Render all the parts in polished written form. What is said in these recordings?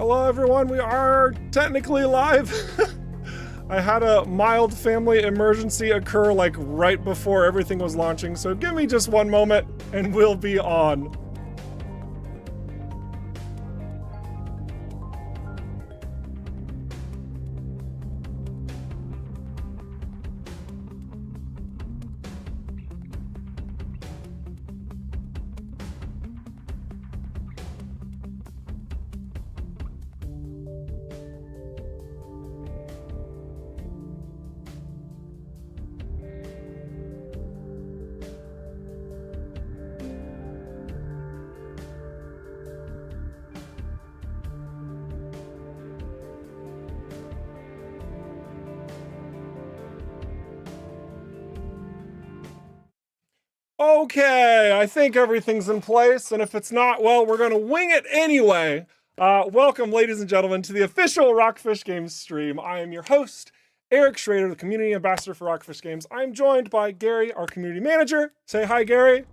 Hello everyone, we are technically live. I had a mild family emergency occur like right before everything was launching, so give me just one moment and we'll be on. Okay, I think everything's in place, and if it's not, well, we're gonna wing it anyway. Welcome, ladies and gentlemen, to the official ROCKFISH Games stream. I am your host, Eric Schrader, the community ambassador for ROCKFISH Games. I'm joined by Gary, our community manager. Say hi, Gary.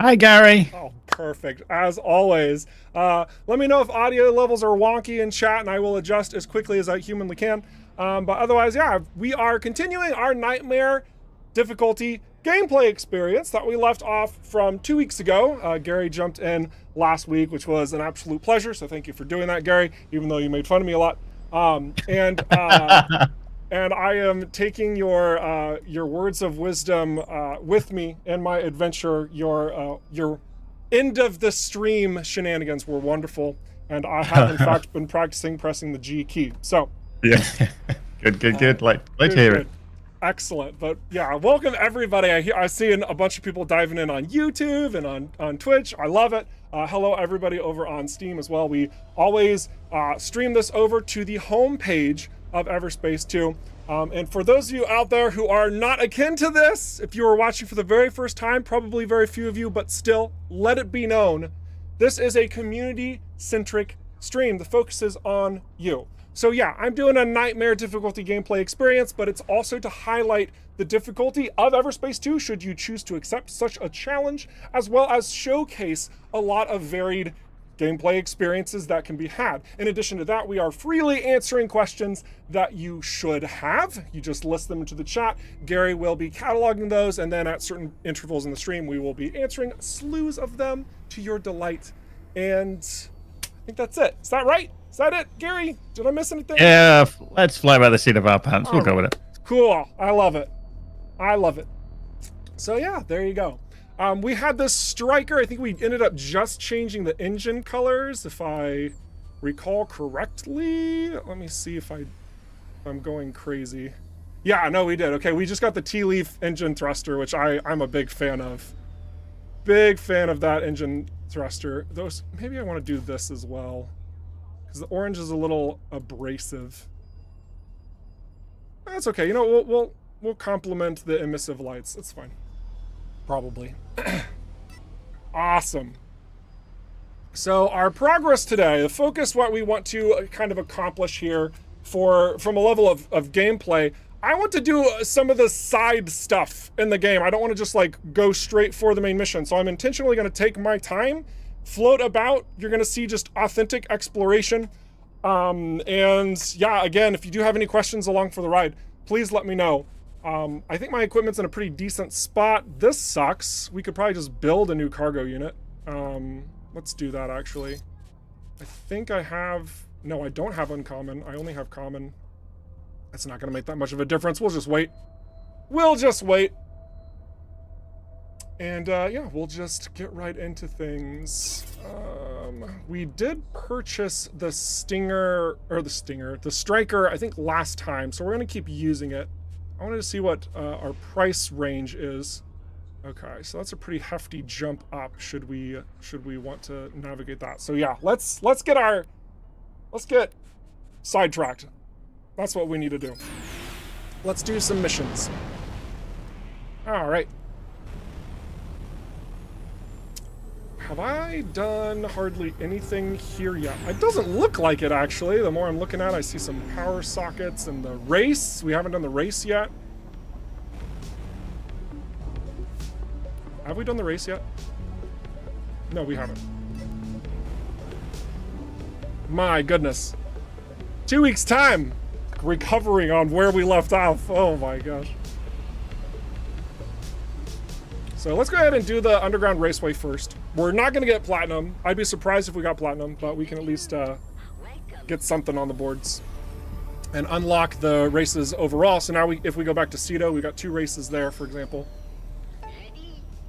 Hi, Gary. Oh, perfect, as always. Let me know if audio levels are wonky in chat, and I will adjust as quickly as I humanly can. But otherwise, yeah, we are continuing our nightmare difficulty gameplay experience that we left off from 2 weeks ago. Gary jumped in last week, which was an absolute pleasure, so thank you for doing that, Gary, even though you made fun of me a lot. And I am taking your words of wisdom with me in my adventure. Your end of the stream shenanigans were wonderful, and I have in fact been practicing pressing the G key. So yeah, good. Like to hear it. Excellent. But yeah, welcome everybody. I see a bunch of people diving in on YouTube and on Twitch. I love it. Hello everybody over on Steam as well. We always stream this over to the home page of EVERSPACE too. And for those of you out there who are not akin to this, if you are watching for the very first time, probably very few of you, but still, let it be known, this is a community-centric stream that focuses on you. So yeah, I'm doing a nightmare difficulty gameplay experience, but it's also to highlight the difficulty of EVERSPACE 2 should you choose to accept such a challenge, as well as showcase a lot of varied gameplay experiences that can be had. In addition to that, we are freely answering questions that you should have. You just list them into the chat. Gary will be cataloging those, and then at certain intervals in the stream, we will be answering slews of them to your delight. And I think that's it. Is that right? Is that it, Gary? Did I miss anything? Yeah, let's fly by the seat of our pants. We'll go with it. Cool. I love it. I love it. So yeah, there you go. We had this striker. I think we ended up just changing the engine colors, if I recall correctly. Let me see if I'm going crazy. Yeah, no, we did. Okay, we just got the T-Leaf engine thruster, which I'm a big fan of. Big fan of that engine thruster. Maybe I want to do this as well, because the orange is a little abrasive. That's okay. You know, we'll complement the emissive lights. It's fine. Probably. Awesome. So our progress today, the focus, what we want to kind of accomplish here from a level of gameplay, I want to do some of the side stuff in the game. I don't want to just like go straight for the main mission. So I'm intentionally going to take my time, float about. You're going to see just authentic exploration. And yeah, again, if you do have any questions along for the ride, please let me know. I think my equipment's in a pretty decent spot. This sucks. We could probably just build a new cargo unit. Let's do that actually. I think I have, no, I don't have uncommon. I only have common. That's not gonna make that much of a difference. We'll just wait. We'll just wait. And yeah, we'll just get right into things. We did purchase the Stinger, the Striker, I think last time, so we're gonna keep using it. I wanted to see what our price range is. Okay, so that's a pretty hefty jump up. Should we want to navigate that? So yeah, let's get sidetracked. That's what we need to do. Let's do some missions. All right. Have I done hardly anything here yet? It doesn't look like it, actually. The more I'm looking at, I see some power sockets and the race. We haven't done the race yet. Have we done the race yet? No, we haven't. My goodness. 2 weeks time recovering on where we left off. Oh my gosh. So let's go ahead and do the underground raceway first. We're not gonna get platinum. I'd be surprised if we got platinum, but we can at least get something on the boards and unlock the races overall. So now if we go back to Cedo, we got 2 races there, for example.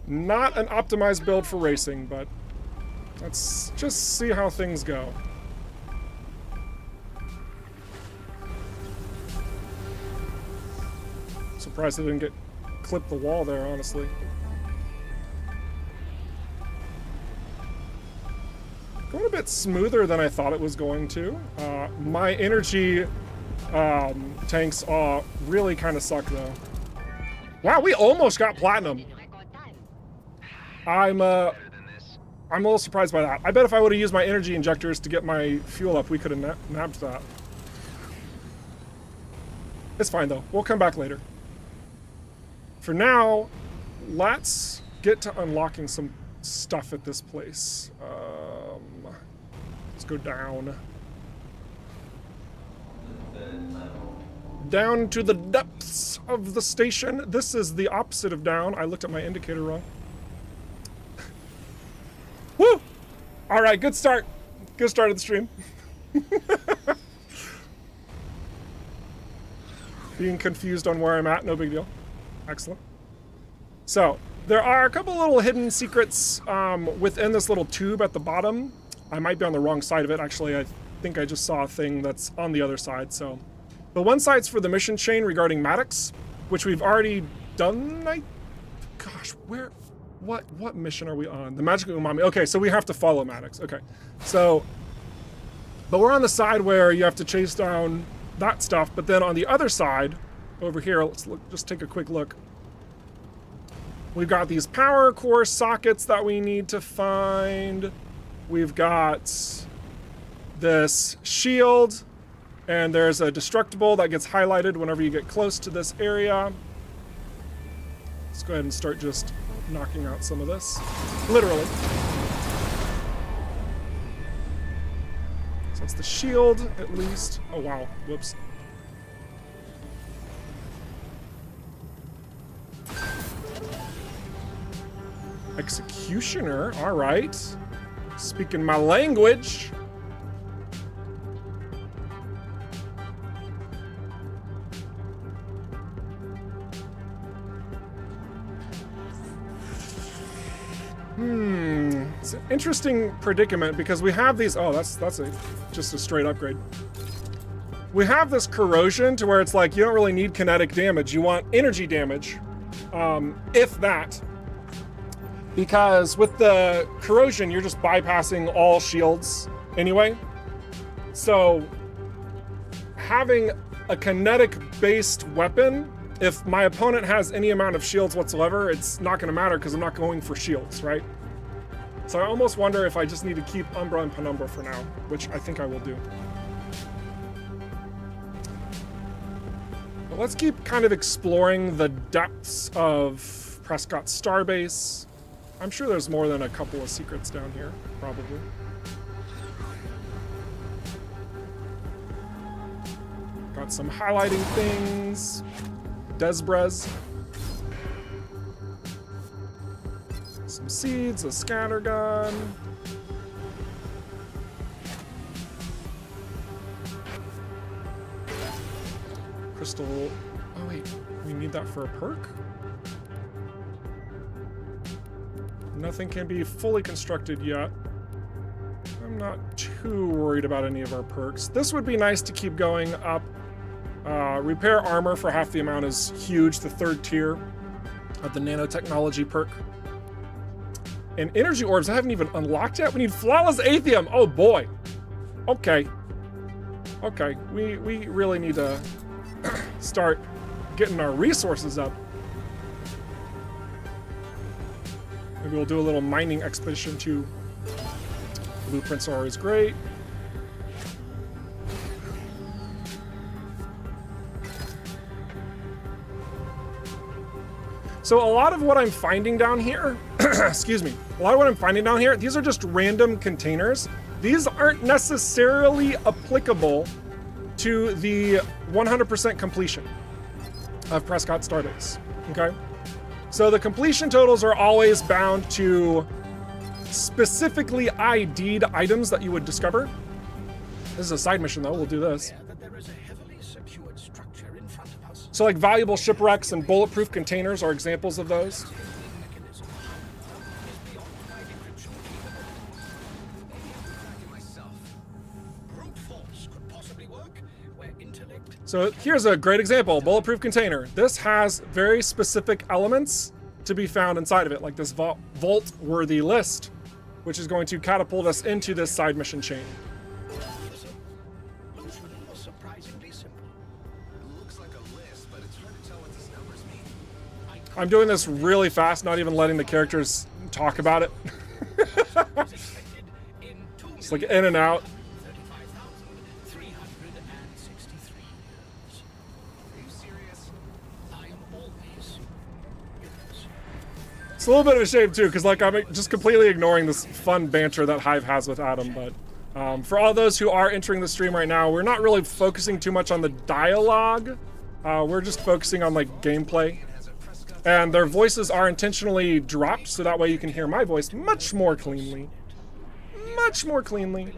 Not an optimized build for racing, but let's just see how things go. Surprised I didn't get clipped the wall there, honestly. Going a bit smoother than I thought it was going to. My energy tanks really kind of suck though. Wow, we almost got platinum. I'm a little surprised by that. I bet if I would have used my energy injectors to get my fuel up, we could have nabbed that. It's fine though. We'll come back later. For now, let's get to unlocking some stuff at this place. Let's go down. Down to the depths of the station. This is the opposite of down. I looked at my indicator wrong. Woo! All right, good start. Good start of the stream. Being confused on where I'm at, no big deal. Excellent. So, there are a couple little hidden secrets within this little tube at the bottom. I might be on the wrong side of it. Actually, I think I just saw a thing that's on the other side, so. The one side's for the mission chain regarding Maddox, which we've already done, gosh, what mission are we on? The Magical Umami. Okay, so we have to follow Maddox. Okay, so, but we're on the side where you have to chase down that stuff, but then on the other side, over here, let's just take a quick look. We've got these power core sockets that we need to find. We've got this shield, and there's a destructible that gets highlighted whenever you get close to this area. Let's go ahead and start just knocking out some of this. Literally. So that's the shield, at least. Oh, wow. Whoops. Executioner, all right. Speaking my language. It's an interesting predicament because we have these. Oh, that's just a straight upgrade. We have this corrosion to where it's like you don't really need kinetic damage. You want energy damage, if that. Because with the corrosion, you're just bypassing all shields anyway. So having a kinetic-based weapon, if my opponent has any amount of shields whatsoever, it's not going to matter because I'm not going for shields, right? So I almost wonder if I just need to keep Umbra and Penumbra for now, which I think I will do. But let's keep kind of exploring the depths of Prescott Starbase. I'm sure there's more than a couple of secrets down here, probably. Got some highlighting things. Desbrez. Some seeds, a scatter gun. Crystal. Oh wait, we need that for a perk? Nothing can be fully constructed yet. I'm not too worried about any of our perks. This would be nice to keep going up. Repair armor for half the amount is huge, the 3rd tier of the nanotechnology perk. And energy orbs I haven't even unlocked yet. We need flawless aethium. Oh boy. Okay. Okay, we really need to start getting our resources up. Maybe we'll do a little mining expedition too. Blueprints are always great. So a lot of what I'm finding down here, excuse me, a lot of what I'm finding down here, these are just random containers. these aren't necessarily applicable to the 100% completion of Prescott Starbase, okay? So the completion totals are always bound to specifically ID'd items that you would discover. This is a side mission though, we'll do this. So like valuable shipwrecks and bulletproof containers are examples of those. So here's a great example, bulletproof container. This has very specific elements to be found inside of it, like this vault-worthy list, which is going to catapult us into this side mission chain. I'm doing this really fast, not even letting the characters talk about it. Just like in and out. It's a little bit of a shame too, because like I'm just completely ignoring this fun banter that Hive has with Adam. But for all those who are entering the stream right now, we're not really focusing too much on the dialogue. We're just focusing on like gameplay. And their voices are intentionally dropped so that way you can hear my voice much more cleanly. Much more cleanly. Is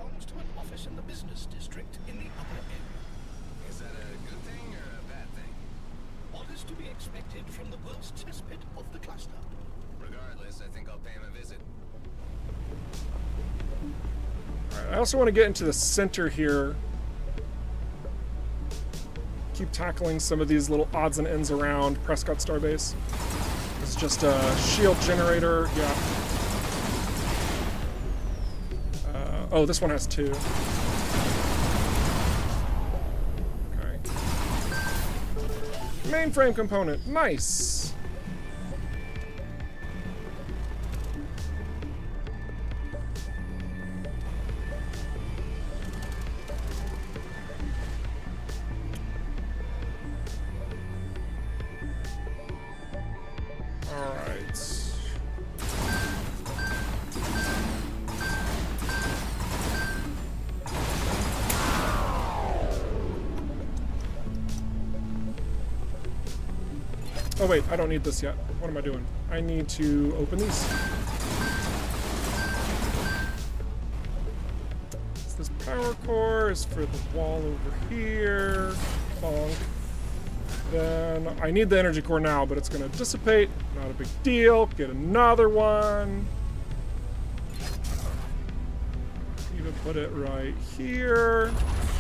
that a good thing or a bad thing? What is to be expected from the world's test bed of the cluster? Regardless, I think I'll pay him a visit. Alright, I also want to get into the center here. Keep tackling some of these little odds and ends around Prescott Starbase. It's just a shield generator, yeah. Oh, this one has 2. Okay. Mainframe component, nice. Oh wait, I don't need this yet. What am I doing? I need to open these. So this power core is for the wall over here. Bonk. Then I need the energy core now, but it's gonna dissipate. Not a big deal. Get another one. Need to put it right here.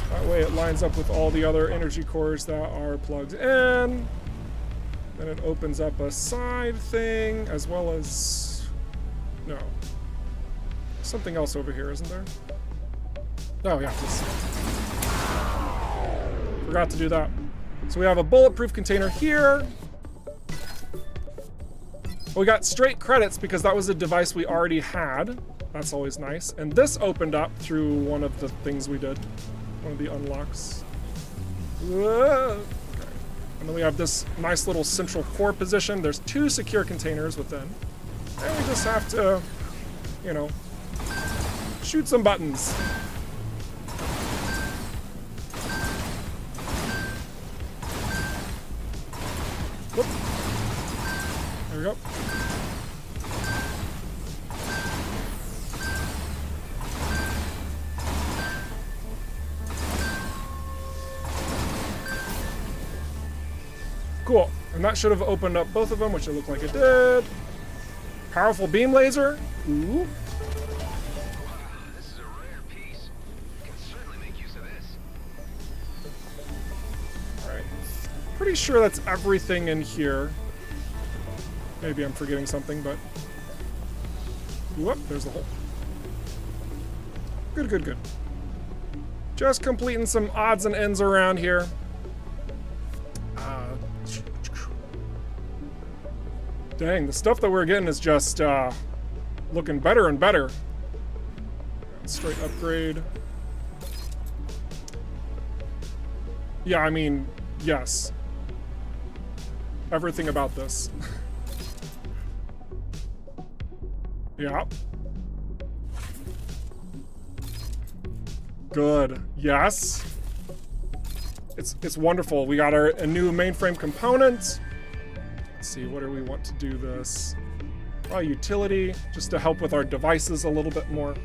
That way it lines up with all the other energy cores that are plugged in. Then it opens up a side thing, as well as... No. Something else over here, isn't there? Oh, yeah. This. Forgot to do that. So we have a bulletproof container here. We got straight credits because that was a device we already had. That's always nice. And this opened up through one of the things we did. One of the unlocks. Whoa. And then we have this nice little central core position. There's 2 secure containers within. And we just have to, you know, shoot some buttons. Whoop. There we go. Cool, and that should have opened up both of them, which it looked like it did. Powerful beam laser. Ooh. This is a rare piece. Can certainly make use of this. Alright. Pretty sure that's everything in here. Maybe I'm forgetting something, but... Whoop, there's the hole. Good, good, good. Just completing some odds and ends around here. Dang, the stuff that we're getting is just looking better and better. Straight upgrade. Yeah, I mean, yes. Everything about this. Yeah. good. Yes. It's wonderful. We got a new mainframe component. Let's see, what do we want to do this? Oh, utility, just to help with our devices a little bit more.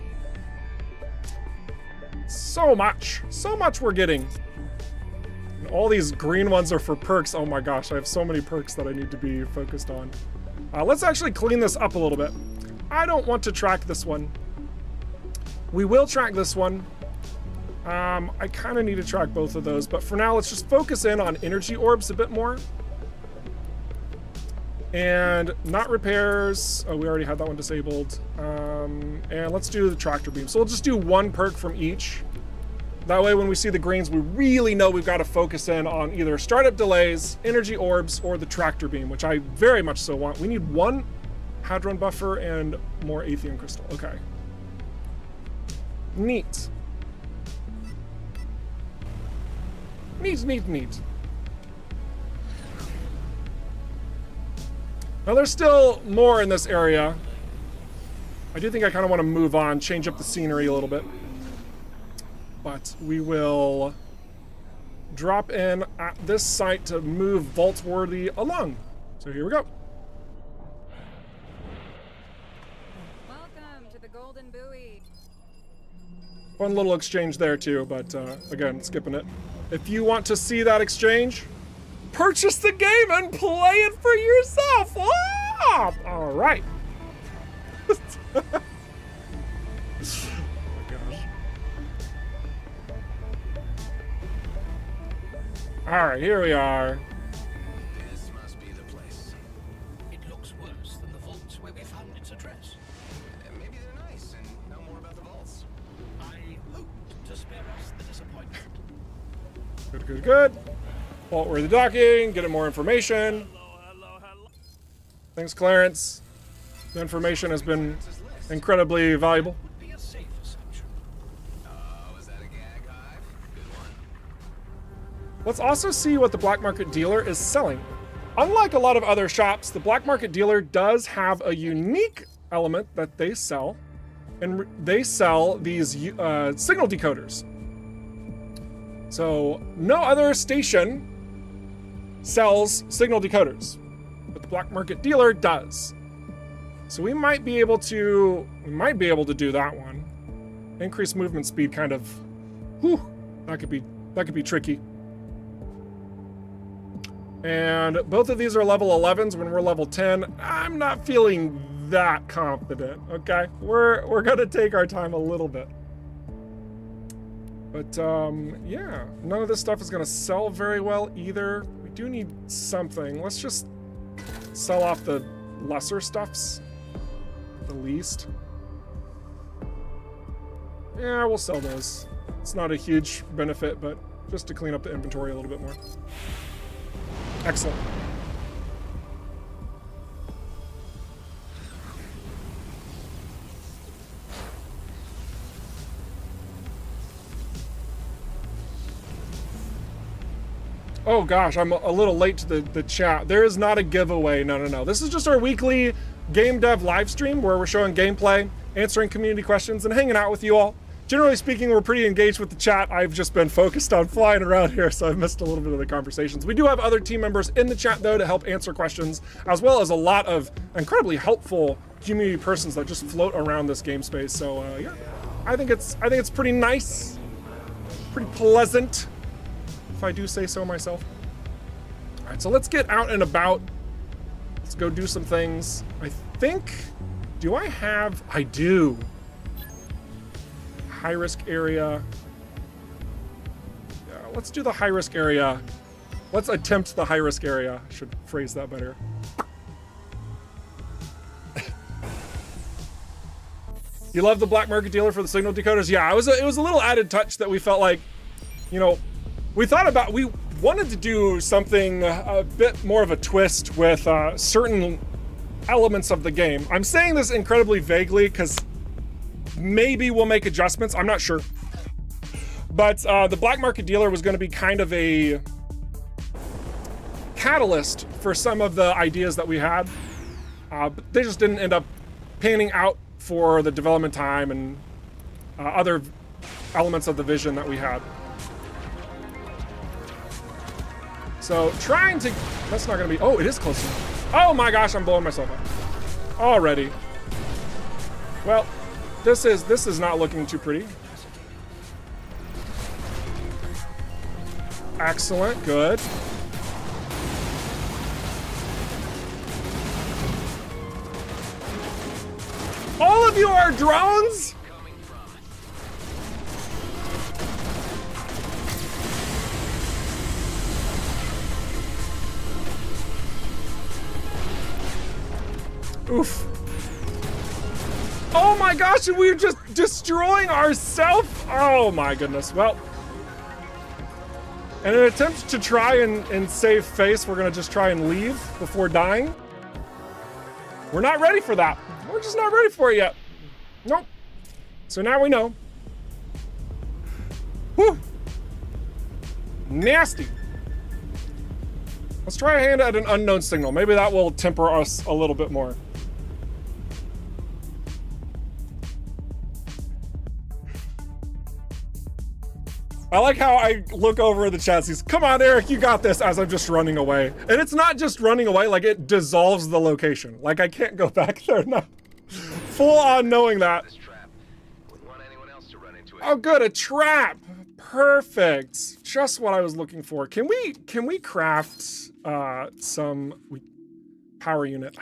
So much we're getting. And all these green ones are for perks. Oh my gosh, I have so many perks that I need to be focused on. Let's actually clean this up a little bit. I don't want to track this one. We will track this one. I kind of need to track both of those, but for now, let's just focus in on energy orbs a bit more. And not repairs. Oh, we already had that one disabled. And let's do the tractor beam. So we'll just do one perk from each. That way, when we see the greens, we really know we've got to focus in on either startup delays, energy orbs, or the tractor beam, which I very much so want. We need one hadron buffer and more Atheum crystal. Okay. Neat. Neat. Now there's still more in this area. I do think I kind of want to move on, change up the scenery a little bit. But we will drop in at this site to move Vault-worthy along. So here we go. Welcome to the Golden Buoy. Fun little exchange there too, but again, skipping it. If you want to see that exchange, purchase the game and play it for yourself. Ah! All right. Oh my gosh. All right, here we are. This must be the place. It looks worse than the vaults where we found its address. Maybe they're nice and know more about the vaults. I hoped to spare us the disappointment. Good. Vault-worthy docking, getting more information. Hello. Thanks, Clarence. The information has been incredibly valuable. Would be a safe assumption. Oh, is that a gag hive? Good one. Let's also see what the black market dealer is selling. Unlike a lot of other shops, the black market dealer does have a unique element that they sell, and they sell these signal decoders. So no other station sells signal decoders, but the black market dealer does. So we might be able to do that one. Increase movement speed, kind of. Whew, that could be tricky. And both of these are level 11s. When we're level 10, I'm not feeling that confident. Okay, we're gonna take our time a little bit. But yeah, none of this stuff is gonna sell very well either. We do need something. Let's just sell off the lesser stuffs, the least. Yeah, we'll sell those. It's not a huge benefit, but just to clean up the inventory a little bit more. Excellent. Oh gosh, I'm a little late to the chat. There is not a giveaway. No. This is just our weekly game dev live stream where we're showing gameplay, answering community questions, and hanging out with you all. Generally speaking, we're pretty engaged with the chat. I've just been focused on flying around here, so I've missed a little bit of the conversations. We do have other team members in the chat, though, to help answer questions, as well as a lot of incredibly helpful community persons that just float around this game space. So yeah, I think it's pretty nice, pretty pleasant, if I do say so myself. All right, so let's get out and about. Let's go do some things. I think, do I have? I do. High risk area. Yeah, let's do the high risk area. Let's attempt the high risk area. I should phrase that better. You love the black market dealer for the signal decoders? Yeah, it was a little added touch that we felt like, you know, we wanted to do something a bit more of a twist with certain elements of the game. I'm saying this incredibly vaguely because maybe we'll make adjustments. I'm not sure. But the black market dealer was going to be kind of a catalyst for some of the ideas that we had. But they just didn't end up panning out for the development time and other elements of the vision that we had. So trying to, that's not gonna be, oh, it is close enough. Oh my gosh, I'm blowing myself up already. Well, this is not looking too pretty. Excellent, good. All of you are drones? Oof. Oh my gosh, and we're just destroying ourselves? Oh my goodness. Well, in an attempt to try and save face, we're gonna just try and leave before dying. We're not ready for that. We're just not ready for it yet. Nope. So now we know. Whew. Nasty. Let's try a hand at an unknown signal. Maybe that will temper us a little bit more. I like how I look over the chat, says, come on, Eric, you got this, as I'm just running away. And it's not just running away, like it dissolves the location. Like I can't go back there now. Full on knowing that. Oh good, a trap. Perfect. Just what I was looking for. Can we craft some power unit?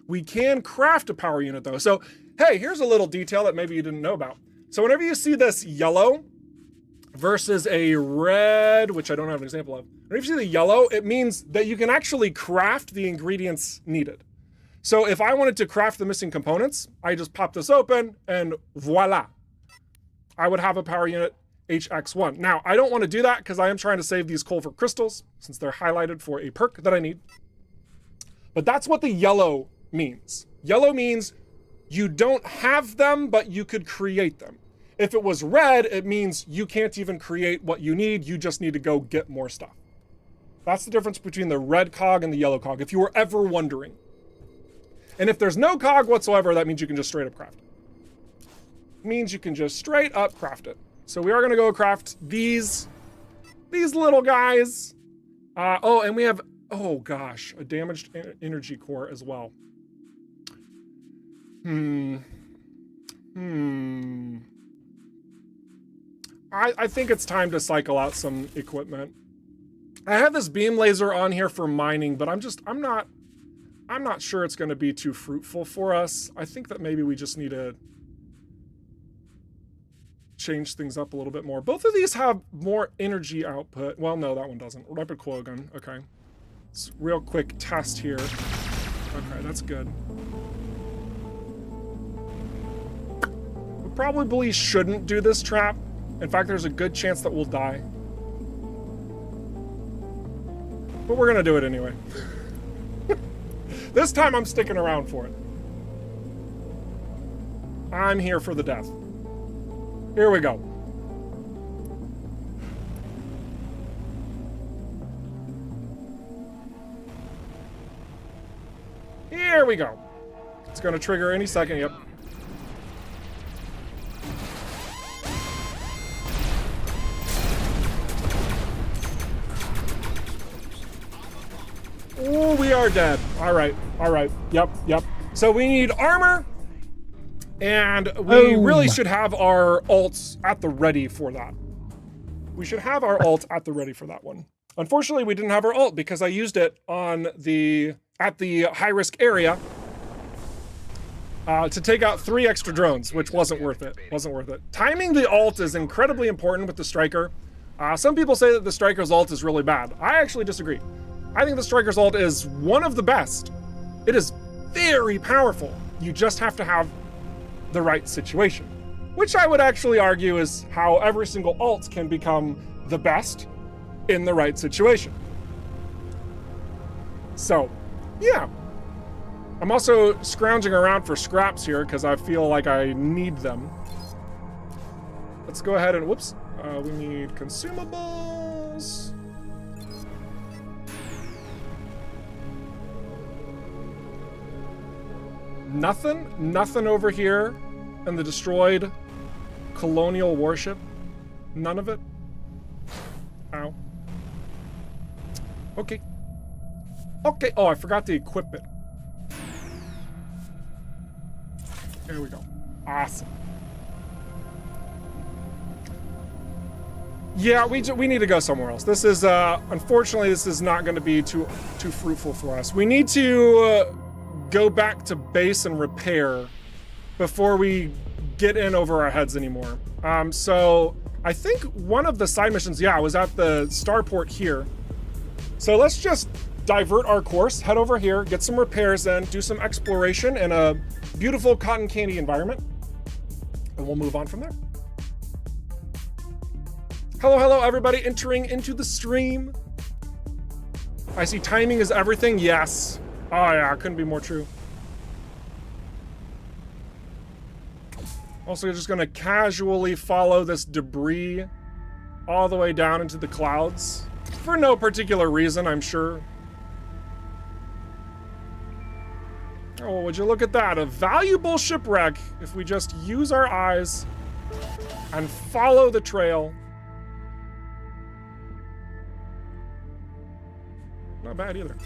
We can craft a power unit though. So, hey, here's a little detail that maybe you didn't know about. So whenever you see this yellow versus a red, which I don't have an example of, whenever you see the yellow, it means that you can actually craft the ingredients needed. So if I wanted to craft the missing components, I just pop this open and voila. I would have a power unit HX1. Now, I don't want to do that because I am trying to save these Culver crystals since they're highlighted for a perk that I need. But that's what the yellow means. Yellow means you don't have them, but you could create them. If it was red, it means you can't even create what you need. You just need to go get more stuff. That's the difference between the red cog and the yellow cog, if you were ever wondering. And if there's no cog whatsoever, that means you can just straight up craft it. It means you can just straight up craft it. So we are gonna go craft these little guys. Oh, and we have, oh gosh, a damaged energy core as well. I think it's time to cycle out some equipment. I have this beam laser on here for mining, but I'm not sure it's going to be too fruitful for us. I think that maybe we just need to change things up a little bit more. Both of these have more energy output. Well, no, that one doesn't. Rapid coil gun. Okay. It's a real quick test here. Okay, that's good. We probably shouldn't do this trap. In fact, there's a good chance that we'll die. But we're gonna do it anyway. This time I'm sticking around for it. I'm here for the death. Here we go. Here we go. It's gonna trigger any second, yep. Oh, we are dead. All right, yep. So we need armor, and we really should have our ults at the ready for that. We should have our ult at the ready for that one. Unfortunately, we didn't have our ult because I used it on at the high-risk area to take out 3 extra drones, which wasn't worth it. Timing the ult is incredibly important with the Striker. Some people say that the Striker's ult is really bad. I actually disagree. I think the Striker's ult is one of the best. It is very powerful. You just have to have the right situation, which I would actually argue is how every single ult can become the best in the right situation. So, yeah. I'm also scrounging around for scraps here because I feel like I need them. Let's go ahead and, whoops, we need consumables. Nothing over here. and the destroyed colonial warship? None of it? Ow. Okay. Okay. Oh, I forgot to equip it. There we go. Awesome. Yeah, we need to go somewhere else. This is, unfortunately, this is not going to be too fruitful for us. We need to go back to base and repair before we get in over our heads anymore. So I think one of the side missions, yeah, was at the starport here. So let's just divert our course, head over here, get some repairs in, do some exploration in a beautiful cotton candy environment, and we'll move on from there. Hello, everybody entering into the stream. I see timing is everything. Yes. Oh, yeah, couldn't be more true. Also, just gonna casually follow this debris all the way down into the clouds for no particular reason, I'm sure. Oh, would you look at that? A valuable shipwreck if we just use our eyes and follow the trail. Not bad either.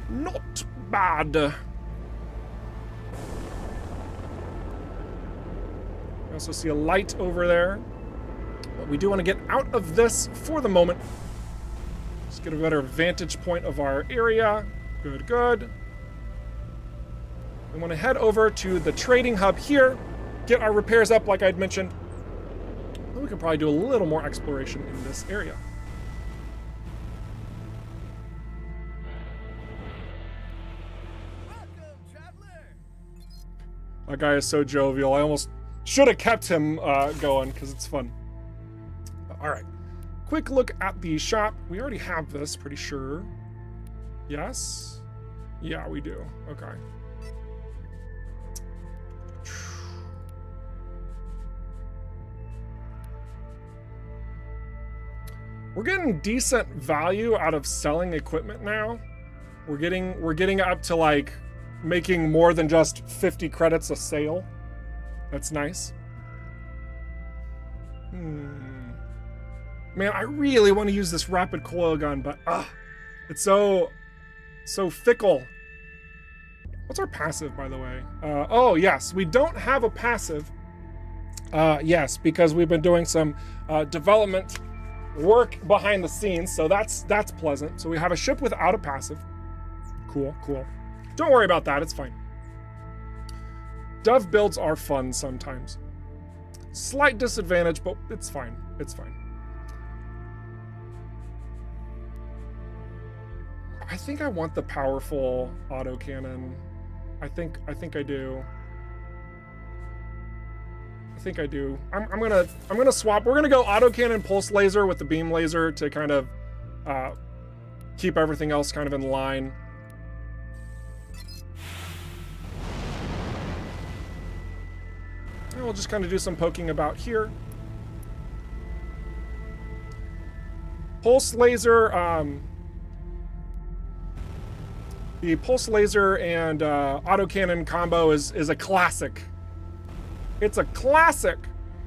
Not bad. I also see a light over there. But we do want to get out of this for the moment. Just get a better vantage point of our area. Good, good. We want to head over to the trading hub here. Get our repairs up like I'd mentioned. And we could probably do a little more exploration in this area. That guy is so jovial. I almost should have kept him going because it's fun. All right. Quick look at the shop. We already have this, pretty sure. Yes? Yeah, we do. Okay. We're getting decent value out of selling equipment now. We're getting up to like making more than just 50 credits a sale. That's nice. Man, I really want to use this rapid coil gun, but it's so fickle. What's our passive, by the way? Oh, yes, we don't have a passive. Yes, because we've been doing some development work behind the scenes, so that's pleasant. So we have a ship without a passive. Cool, cool. Don't worry about that, it's fine. Dove builds are fun sometimes. Slight disadvantage, but it's fine. It's fine. I think I want the powerful autocannon. I think I do. I think I do. I'm gonna swap. We're gonna go autocannon pulse laser with the beam laser to kind of keep everything else kind of in line. And we'll just kind of do some poking about here. Pulse laser, the pulse laser and autocannon combo is a classic. It's a classic.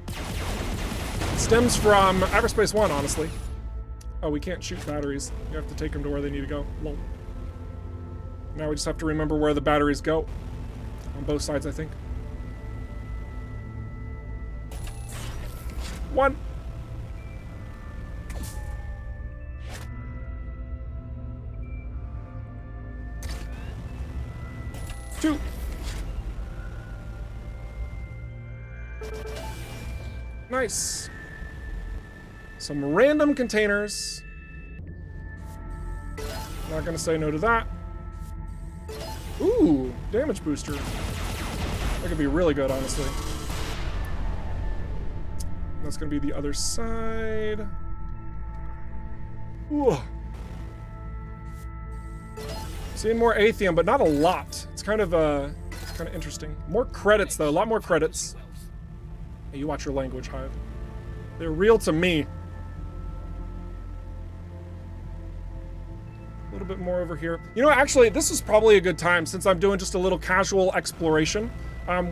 It stems from EVERSPACE 1, honestly. Oh, we can't shoot batteries. You have to take them to where they need to go. Lol. Now we just have to remember where the batteries go. On both sides, I think. 1. 2. Nice. Some random containers. Not gonna say no to that. Ooh, damage booster. That could be really good, honestly. That's gonna be the other side. Ooh. Seeing more Atheum, but not a lot. It's kind of interesting. More credits though, a lot more credits. Hey, you watch your language, Hive. They're real to me. A little bit more over here. You know, actually, this is probably a good time since I'm doing just a little casual exploration.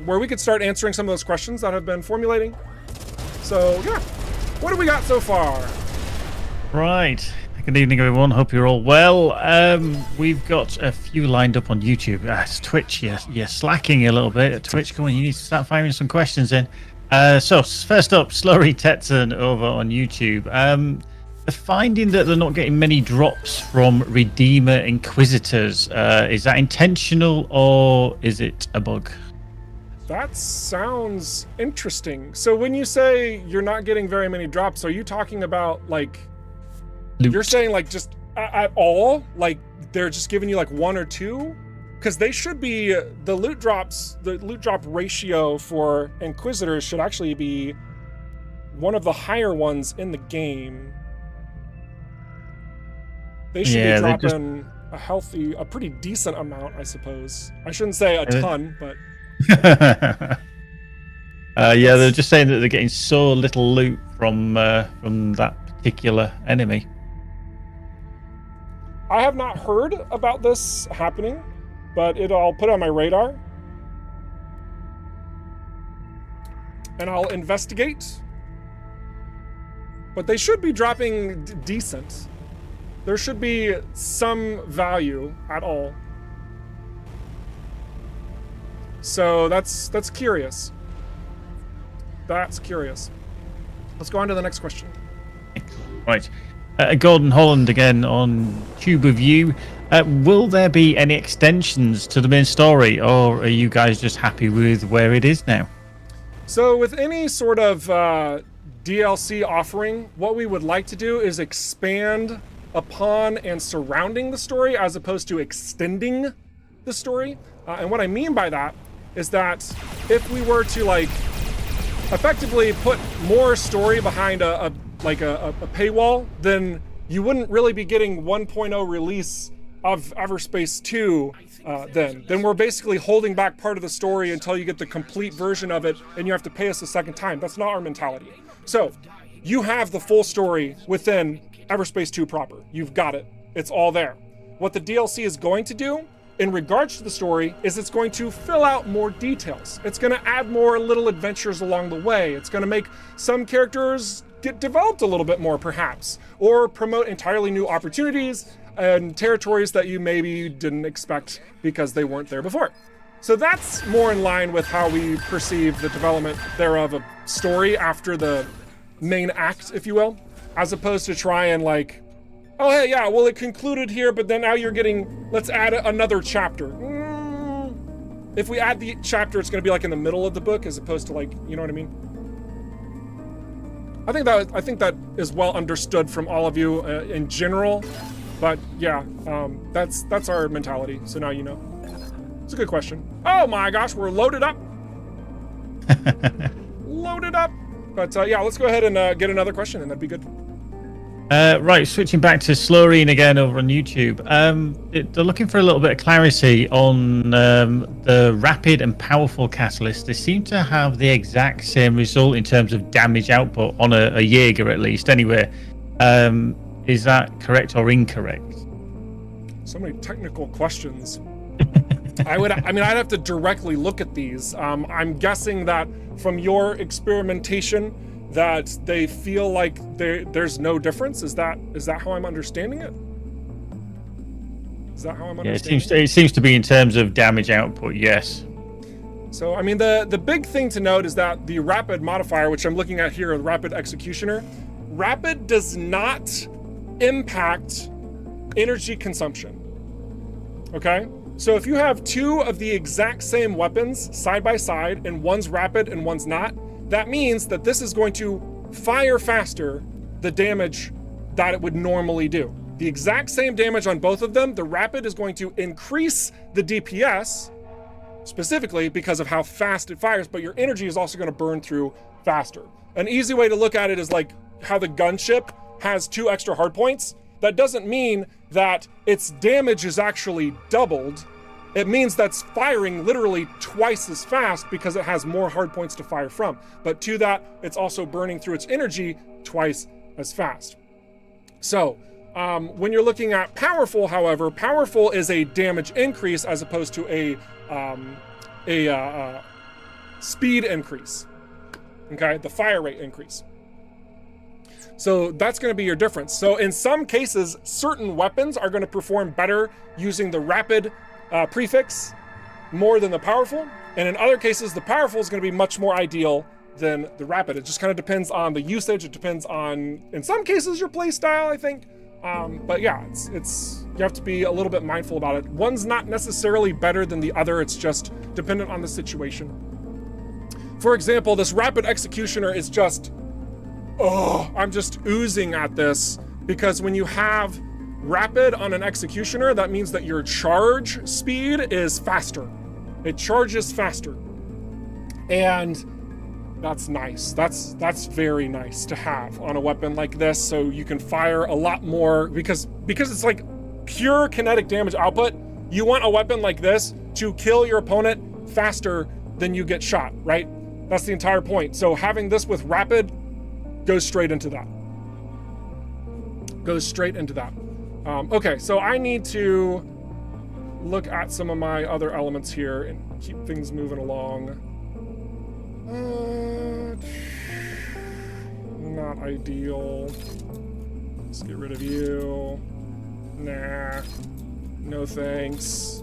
where we could start answering some of those questions that have been formulating. So yeah, what do we got so far? Right. Good evening, everyone. Hope you're all well. We've got a few lined up on YouTube. It's Twitch. You're slacking a little bit at Twitch. Come on, you need to start firing some questions in. So first up, Slurry Tetson over on YouTube. The finding that they're not getting many drops from Redeemer Inquisitors, is that intentional or is it a bug? That sounds interesting. So when you say you're not getting very many drops, are you talking about like Loot. You're saying like just at all? Like they're just giving you like one or two? Because they should be the loot drop ratio for Inquisitors should actually be one of the higher ones in the game. They should be dropping a pretty decent amount, I suppose. I shouldn't say a ton, but yeah, they're just saying that they're getting so little loot from that particular enemy. I have not heard about this happening, but I'll put it on my radar. And I'll investigate. But they should be dropping decent. There should be some value at all. So that's curious. That's curious. Let's go on to the next question. Right. Gordon Holland again on Tube of You. Will there be any extensions to the main story, or are you guys just happy with where it is now? So with any sort of DLC offering, what we would like to do is expand upon and surrounding the story as opposed to extending the story. And what I mean by that is that if we were to like effectively put more story behind a paywall, then you wouldn't really be getting 1.0 release of EVERSPACE 2 then we're basically holding back part of the story until you get the complete version of it and you have to pay us a second time. That's not our mentality. So you have the full story within EVERSPACE 2 proper. You've got it. It's all there. What the DLC is going to do in regards to the story is it's going to fill out more details. It's going to add more little adventures along the way. It's going to make some characters get developed a little bit more perhaps, or promote entirely new opportunities and territories that you maybe didn't expect because they weren't there before. So that's more in line with how we perceive the development thereof of story after the main act, if you will, as opposed to try and like, oh hey, yeah, well it concluded here, but then now you're getting, let's add another chapter. If we add the chapter, it's gonna be like in the middle of the book as opposed to like, you know what I mean? I think that is well understood from all of you in general, but yeah, that's our mentality. So now you know. It's a good question. Oh my gosh, we're loaded up. Loaded up. But yeah, let's go ahead and get another question, and that'd be good. Right, switching back to Slurrine again over on YouTube. They're looking for a little bit of clarity on the rapid and powerful catalyst. They seem to have the exact same result in terms of damage output on a Jaeger, at least. Anyway, is that correct or incorrect? So many technical questions. I'd have to directly look at these. I'm guessing that from your experimentation, that they feel like there's no difference. Is that how I'm understanding it? Is that how I'm understanding it? It seems to be in terms of damage output, yes. So, I mean, the big thing to note is that the rapid modifier, which I'm looking at here, the rapid executioner, rapid does not impact energy consumption. Okay? So if you have two of the exact same weapons side by side and one's rapid and one's not, that means that this is going to fire faster the damage that it would normally do. The exact same damage on both of them, the rapid is going to increase the DPS, specifically because of how fast it fires, but your energy is also going to burn through faster. An easy way to look at it is like how the gunship has 2 extra hardpoints. That doesn't mean that its damage is actually doubled. It means that's firing literally twice as fast because it has more hardpoints to fire from. But to that, it's also burning through its energy twice as fast. So when you're looking at powerful, however, powerful is a damage increase as opposed to a speed increase. Okay, the fire rate increase. So that's going to be your difference. So in some cases, certain weapons are going to perform better using the rapid prefix more than the powerful. And in other cases, the powerful is going to be much more ideal than the rapid. It just kind of depends on the usage. It depends on, in some cases, your play style, I think. But yeah, it's you have to be a little bit mindful about it. One's not necessarily better than the other. It's just dependent on the situation. For example, this rapid executioner is just, oh, I'm just oozing at this, because when you have rapid on an executioner, that means that your charge speed is faster. It charges faster. And that's nice. That's very nice to have on a weapon like this, so you can fire a lot more, because it's like pure kinetic damage output. You want a weapon like this to kill your opponent faster than you get shot, right? That's the entire point. So having this with rapid goes straight into that. Okay, so I need to look at some of my other elements here and keep things moving along. Not ideal. Let's get rid of you. Nah. No thanks.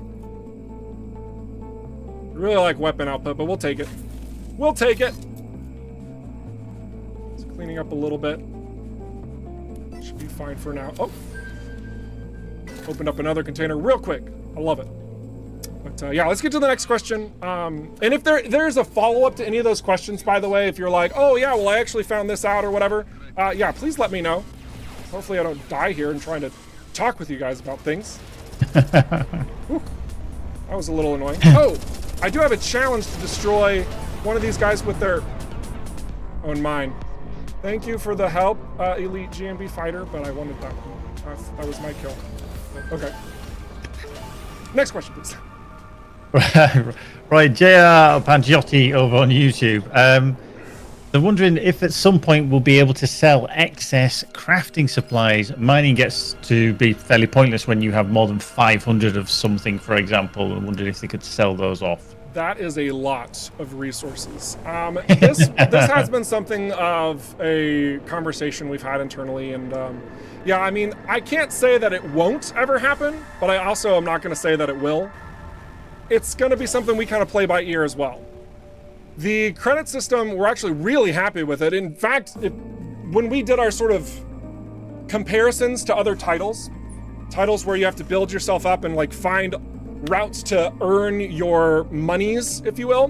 Really like weapon output, but we'll take it. We'll take it. Just cleaning up a little bit. Should be fine for now. Oh. Opened up another container real quick. I love it. But yeah, let's get to the next question. And if there's a follow-up to any of those questions, by the way, if you're like, oh yeah, well I actually found this out or whatever, yeah, please let me know. Hopefully I don't die here and trying to talk with you guys about things. Whew. That was a little annoying. Oh, I do have a challenge to destroy one of these guys with their own mine. Thank you for the help, Elite GMB Fighter, but I wanted that one. That was my kill. Okay. Next question, please. Right, JR Pangiotti over on YouTube. They're wondering if at some point we'll be able to sell excess crafting supplies. Mining gets to be fairly pointless when you have more than 500 of something, for example. I'm wondering if they could sell those off. That is a lot of resources. This has been something of a conversation we've had internally, and yeah, I mean, I can't say that it won't ever happen, but I also am not going to say that it will. It's going to be something we kind of play by ear as well. The credit system, we're actually really happy with it. In fact, when we did our sort of comparisons to other titles where you have to build yourself up and like find routes to earn your monies, if you will,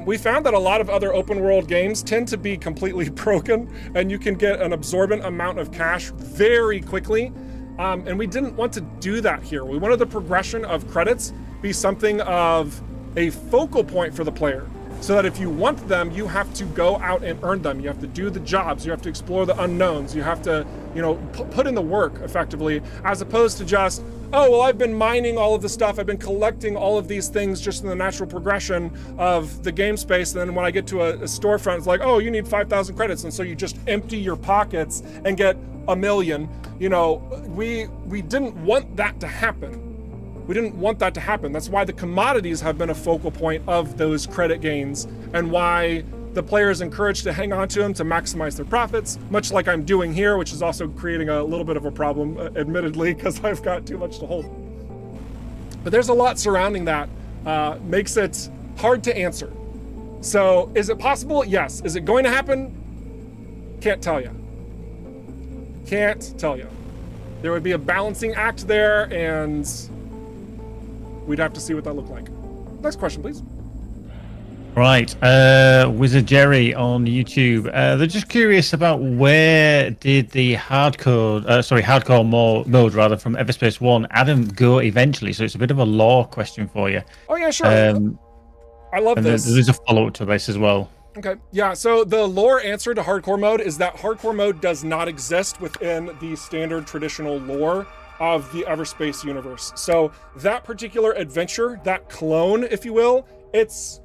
we found that a lot of other open world games tend to be completely broken, and you can get an absorbent amount of cash very quickly. And we didn't want to do that here. We wanted the progression of credits be something of a focal point for the player, so that if you want them, you have to go out and earn them. You have to do the jobs. You have to explore the unknowns. You have to, you know, put in the work effectively, as opposed to just, oh, well, I've been mining all of the stuff. I've been collecting all of these things just in the natural progression of the game space. And then when I get to a storefront, it's like, oh, you need 5,000 credits. And so you just empty your pockets and get 1 million. You know, we didn't want that to happen. We didn't want that to happen. That's why the commodities have been a focal point of those credit gains, and why the player is encouraged to hang on to them to maximize their profits, much like I'm doing here, which is also creating a little bit of a problem, admittedly, because I've got too much to hold. But there's a lot surrounding that, makes it hard to answer. So is it possible? Yes. Is it going to happen? Can't tell you. Can't tell you. There would be a balancing act there, and we'd have to see what that looked like. Next question, please. Right, Wizard Jerry on YouTube. They're just curious about where did the hardcore mode rather from EVERSPACE 1 Adam go eventually? So it's a bit of a lore question for you. Oh yeah, sure. I love this. There's a follow-up to this as well. Okay, yeah, so the lore answer to hardcore mode is that hardcore mode does not exist within the standard traditional lore of the EVERSPACE universe. So that particular adventure, that clone, if you will, it's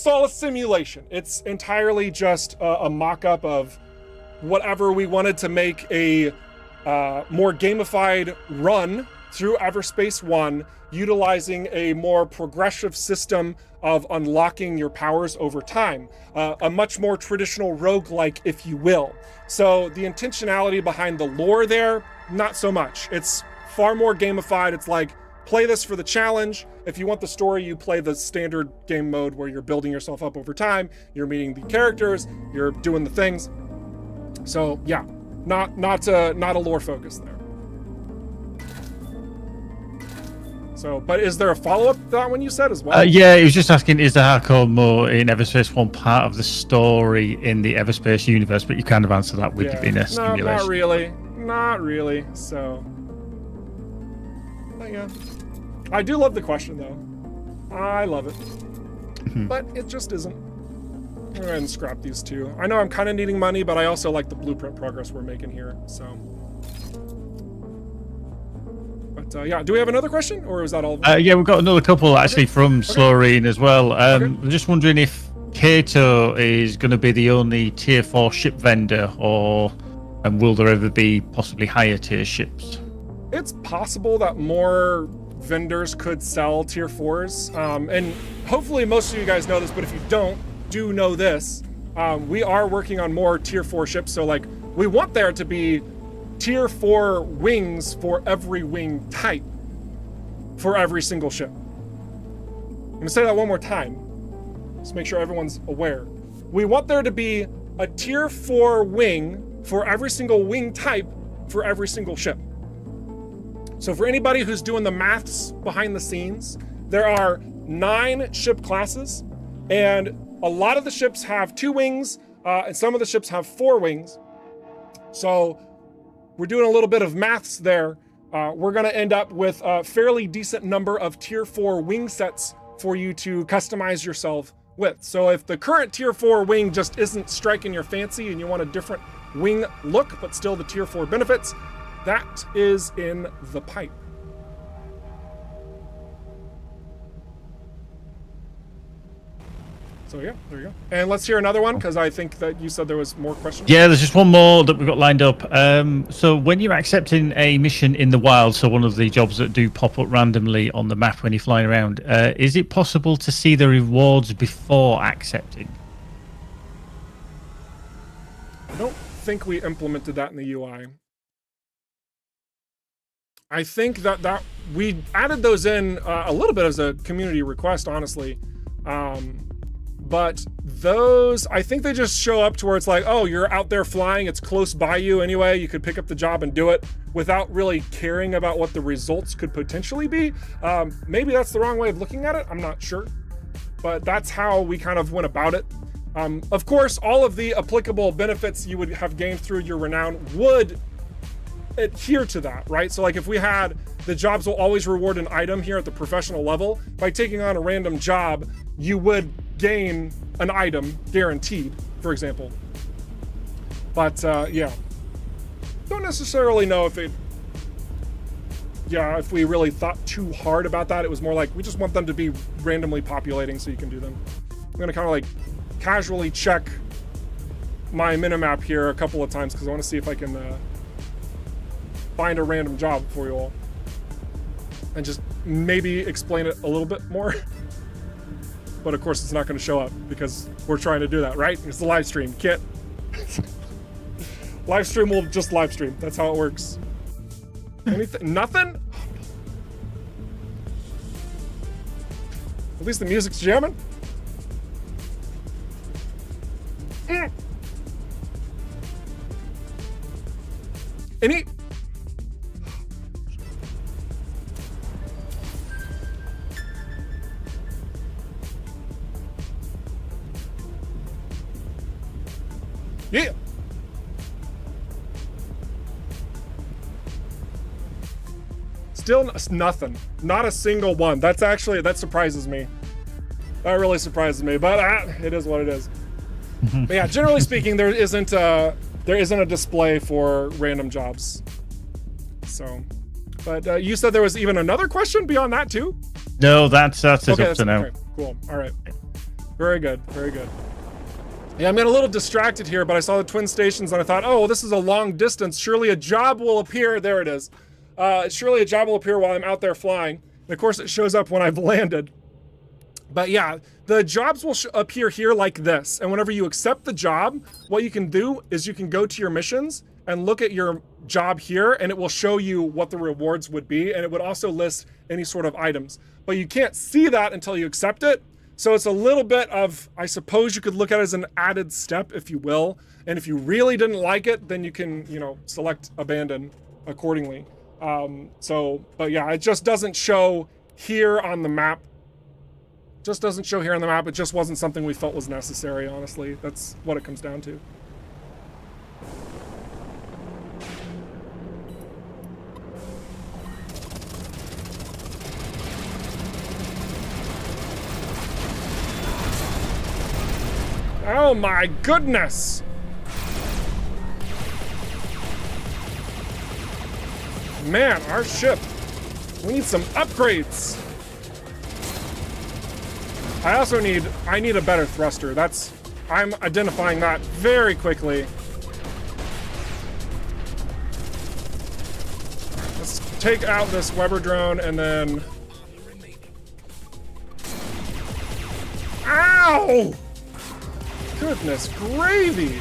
all a simulation. It's entirely just a mock-up of whatever we wanted to make a more gamified run through EVERSPACE 1, utilizing a more progressive system of unlocking your powers over time, a much more traditional roguelike, if you will. So the intentionality behind the lore there, not so much. It's far more gamified. It's like, play this for the challenge. If you want the story, you play the standard game mode where you're building yourself up over time, you're meeting the characters, you're doing the things. So yeah, not a lore focus there. So, but is there a follow-up to that one you said as well? Yeah, he was just asking, is the hardcore mode in EverSpace 1 part of the story in the EverSpace universe? But you kind of answered that with it being a simulation. Not really. Not really. So, but yeah. I do love the question, though. I love it. But it just isn't. I'm going to go ahead and scrap these two. I know I'm kind of needing money, but I also like the blueprint progress we're making here, so... yeah, do we have another question, or is that all? Yeah, we've got another couple actually from Sloreen as well. I'm just wondering if Kato is going to be the only tier 4 ship vendor, and will there ever be possibly higher tier ships? It's possible that more vendors could sell tier 4s, and hopefully most of you guys know this, but if you don't, do know this. We are working on more tier 4 ships, so like we want there to be tier 4 wings for every wing type for every single ship. I'm gonna say that one more time, just make sure everyone's aware. We want there to be a tier 4 wing for every single wing type for every single ship. So for anybody who's doing the maths behind the scenes, there are 9 ship classes, and a lot of the ships have 2 wings, and some of the ships have 4 wings. So we're doing a little bit of maths there. We're gonna end up with a fairly decent number of tier 4 wing sets for you to customize yourself with. So if the current tier 4 wing just isn't striking your fancy and you want a different wing look, but still the tier 4 benefits, that is in the pipe. So yeah, there you go. And let's hear another one, because I think that you said there was more questions. Yeah, there's just one more that we've got lined up. So when you're accepting a mission in the wild, so one of the jobs that do pop up randomly on the map when you're flying around, is it possible to see the rewards before accepting? I don't think we implemented that in the UI. I think that we added those in a little bit as a community request, honestly. But those, I think they just show up to where it's like, oh, you're out there flying, it's close by you anyway, you could pick up the job and do it without really caring about what the results could potentially be. Maybe that's the wrong way of looking at it, I'm not sure. But that's how we kind of went about it. Of course, all of the applicable benefits you would have gained through your renown would adhere to that, right? So like if we had the jobs will always reward an item here at the professional level, by taking on a random job, you would gain an item guaranteed, for example. But yeah, don't necessarily know if if we really thought too hard about that. It was more like we just want them to be randomly populating so you can do them. I'm gonna kind of like casually check my minimap here a couple of times because I want to see if I can find a random job for you all and just maybe explain it a little bit more. But of course it's not going to show up because we're trying to do that, right? It's the live stream. Can't live stream will just live stream. That's how it works. Anything? Nothing? At least the music's jamming. Any? Yeah. Still nothing. Not a single one. That surprises me. That really surprises me, but it is what it is. But yeah, generally speaking, there isn't a display for random jobs. So, but you said there was even another question beyond that too? No, that's it up to now. Okay, cool. All right. Very good. Very good. Yeah, I'm getting a little distracted here, but I saw the twin stations and I thought, oh, well, this is a long distance. Surely a job will appear. There it is. Surely a job will appear while I'm out there flying. And of course, it shows up when I've landed. But yeah, the jobs will appear here like this. And whenever you accept the job, what you can do is you can go to your missions and look at your job here, and it will show you what the rewards would be. And it would also list any sort of items. But you can't see that until you accept it. So it's a little bit of, I suppose you could look at it as an added step, if you will. And if you really didn't like it, then you can, you know, select abandon accordingly. But yeah, it just doesn't show here on the map. Just doesn't show here on the map. It just wasn't something we felt was necessary, honestly. That's what it comes down to. Oh my goodness! Man, our ship. We need some upgrades. I need a better thruster. I'm identifying that very quickly. Let's take out this Weber drone and then... Ow! Goodness gravy!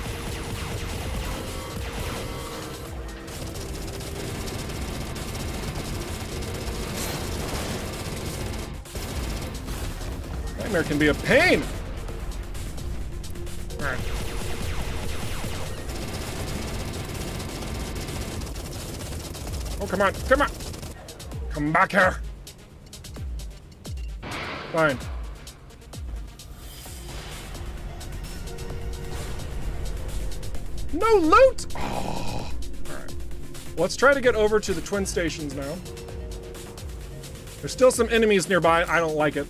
Nightmare can be a pain! Alright. Oh, come on, come on! Come back here! Fine. No loot! Oh. Alright. Let's try to get over to the twin stations now. There's still some enemies nearby. I don't like it.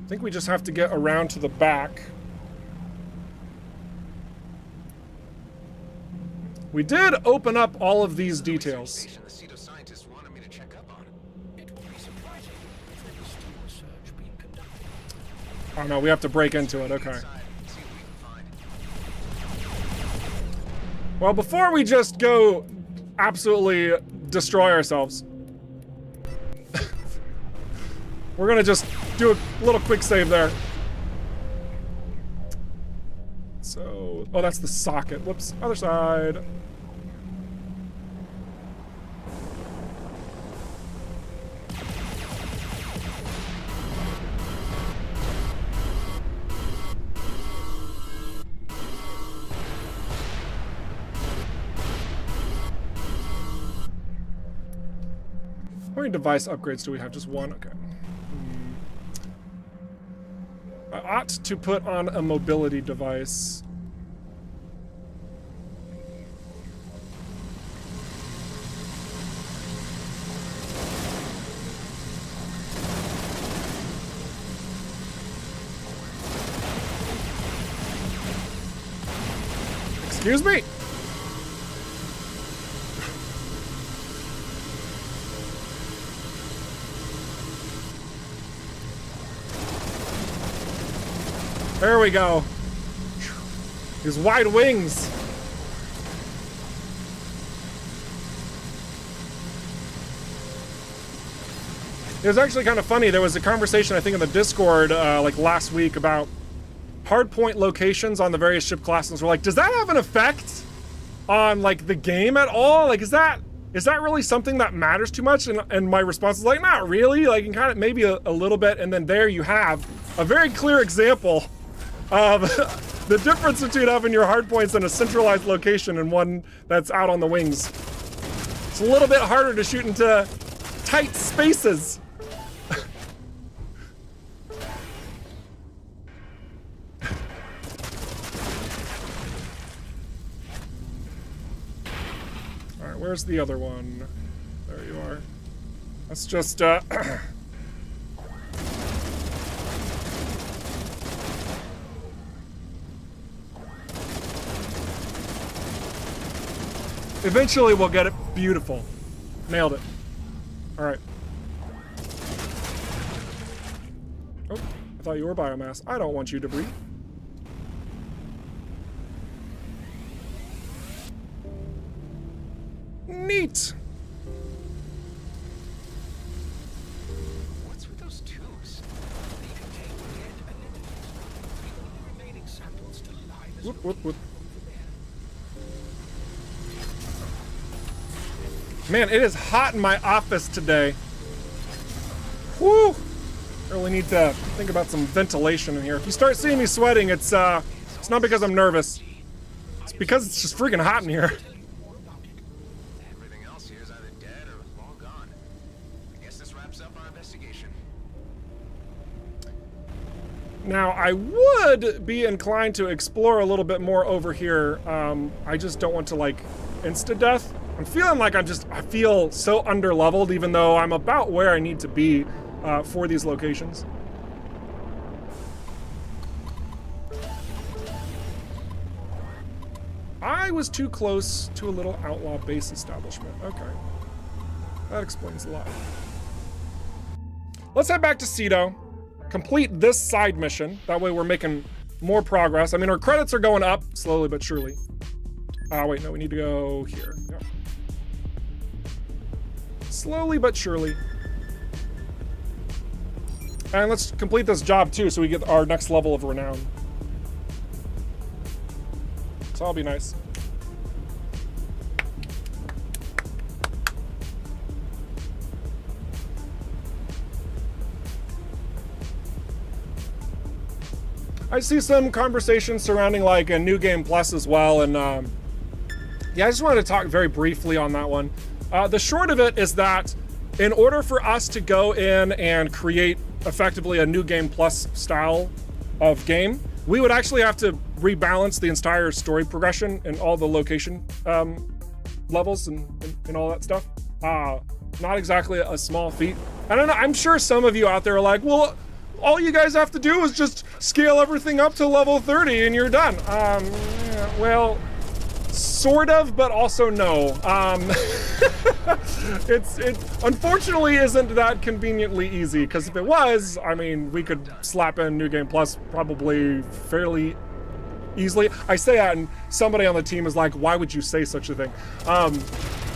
I think we just have to get around to the back. We did open up all of these details. The seat of scientists wanted me to check up on. It would be surprising if there was still research being conducted. Oh no, we have to break into it. Okay. Well, before we just go absolutely destroy ourselves, we're gonna just do a little quick save there. So, oh, that's the socket. Whoops, other side. How many device upgrades do we have? Just one? Okay. I ought to put on a mobility device. Excuse me? There we go. His wide wings. It was actually kind of funny. There was a conversation, I think, in the Discord like last week about hardpoint locations on the various ship classes. We're like, does that have an effect on like the game at all? Like, is that really something that matters too much? And my response is like, not really. Like, and kind of maybe a little bit. And then there you have a very clear example of the difference between having your hardpoints in a centralized location and one that's out on the wings. It's a little bit harder to shoot into tight spaces. Alright, where's the other one? There you are. Let's just, eventually we'll get it. Beautiful. Nailed it. Alright. Oh, I thought you were biomass. I don't want you to breathe. Neat. What's with those tubes? They contain dead anemones. The only remaining sample still alive is Whoop, whoop, whoop. Man, it is hot in my office today. Whew. Really need to think about some ventilation in here. If you start seeing me sweating, it's not because I'm nervous. It's because it's just freaking hot in here. Everything else here is either dead or long gone. I guess this wraps up our investigation. Now, I would be inclined to explore a little bit more over here. I just don't want to, like, insta-death. I'm feeling like I feel so under-leveled, even though I'm about where I need to be for these locations. I was too close to a little outlaw base establishment. Okay. That explains a lot. Let's head back to Cedo. Complete this side mission. That way we're making more progress. I mean, our credits are going up slowly but surely. Wait, no, we need to go here. Yeah. Slowly but surely. And let's complete this job too so we get our next level of renown. So that'll be nice. I see some conversation surrounding like a New Game Plus as well, and yeah, I just wanted to talk very briefly on that one. The short of it is that in order for us to go in and create effectively a New Game Plus style of game, we would actually have to rebalance the entire story progression and all the location levels and all that stuff. Not exactly a small feat. I don't know, I'm sure some of you out there are like, well, all you guys have to do is just scale everything up to level 30 and you're done. Yeah, well, sort of, but also no. It unfortunately isn't that conveniently easy, because if it was, I mean, we could slap in New Game Plus probably fairly easily. I say that and somebody on the team is like, why would you say such a thing?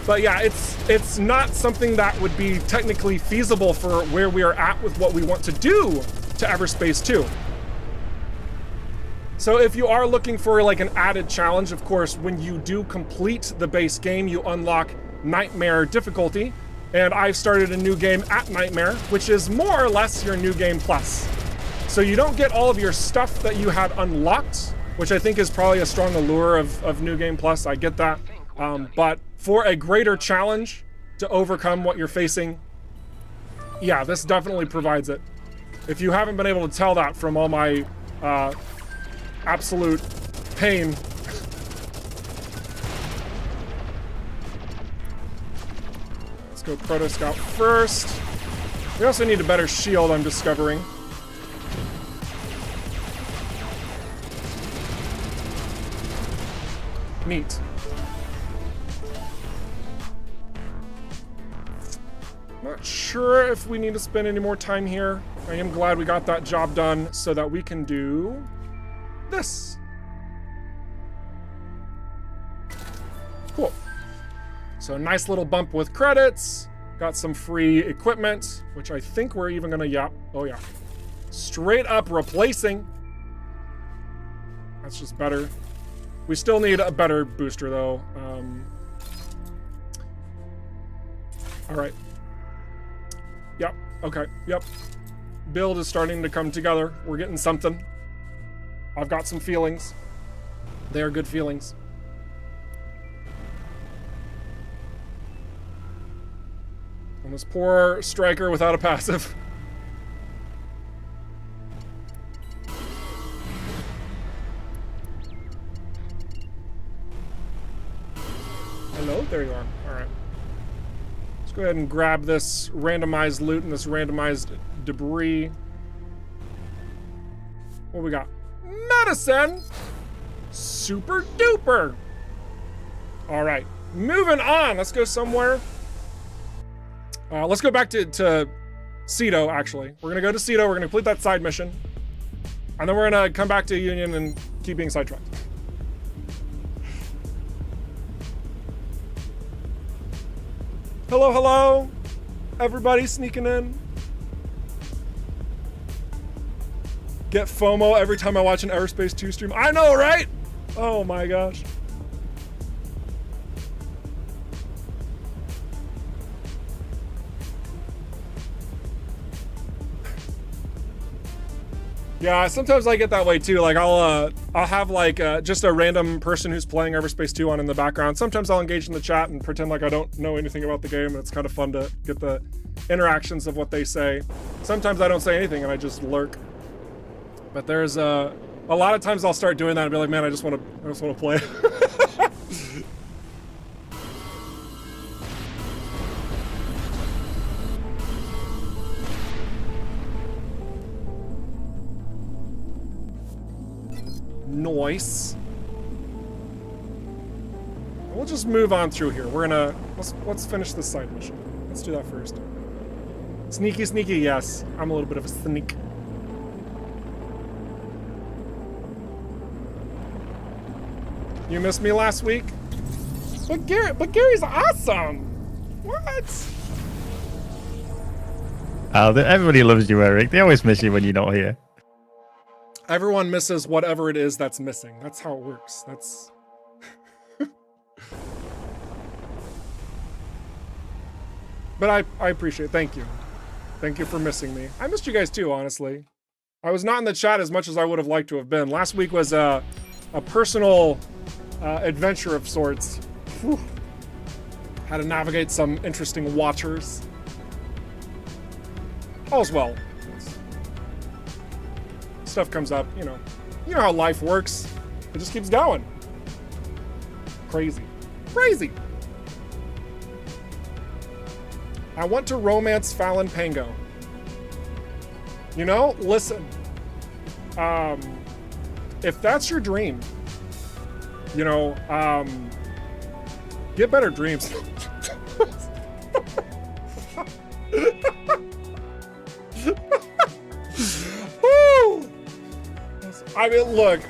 But yeah, it's not something that would be technically feasible for where we are at with what we want to do to EVERSPACE 2. So if you are looking for like an added challenge, of course, when you do complete the base game, you unlock Nightmare difficulty. And I've started a new game at Nightmare, which is more or less your New Game Plus. So you don't get all of your stuff that you had unlocked, which I think is probably a strong allure of New Game Plus. I get that. But for a greater challenge to overcome what you're facing, yeah, this definitely provides it. If you haven't been able to tell that from all my absolute pain. Let's go Proto Scout first. We also need a better shield, I'm discovering. Neat. Not sure if we need to spend any more time here. I am glad we got that job done so that we can do this. Cool. So nice little bump with credits. Got some free equipment, which I think we're even gonna, yeah, oh yeah. Straight up replacing. That's just better. We still need a better booster though. All right. Yep, okay, yep. Build is starting to come together. We're getting something. I've got some feelings. They are good feelings. And this poor striker without a passive. Hello, there you are. All right. Let's go ahead and grab this randomized loot and this randomized debris. What we got? Medicine! Super duper! All right, moving on. Let's go somewhere. Let's go back to Cedo, actually. We're gonna go to Cedo, we're gonna complete that side mission. And then we're gonna come back to Union and keep being sidetracked. Hello, hello. Everybody sneaking in. Get FOMO every time I watch an EVERSPACE 2 stream. I know, right? Oh my gosh. Yeah, sometimes I get that way too. Like I'll have like just a random person who's playing EVERSPACE 2 on in the background. Sometimes I'll engage in the chat and pretend like I don't know anything about the game. And it's kind of fun to get the interactions of what they say. Sometimes I don't say anything and I just lurk. But there's a lot of times I'll start doing that and be like, man, I just want to play. Nice. We'll just move on through here. We're gonna let's finish this side mission. Let's do that first. Sneaky, sneaky. Yes, I'm a little bit of a sneak. You missed me last week? But Gary's awesome! What? Oh, everybody loves you, Eric. They always miss you when you're not here. Everyone misses whatever it is that's missing. That's how it works. That's... But I appreciate it. Thank you. Thank you for missing me. I missed you guys too, honestly. I was not in the chat as much as I would have liked to have been. Last week was a personal adventure of sorts. Whew. Had to navigate some interesting watchers. All's well. Stuff comes up, you know how life works. It just keeps going. Crazy. Crazy. I want to romance Fallon Pango. You know, listen. If that's your dream, you know, get better dreams. Woo! I mean, look,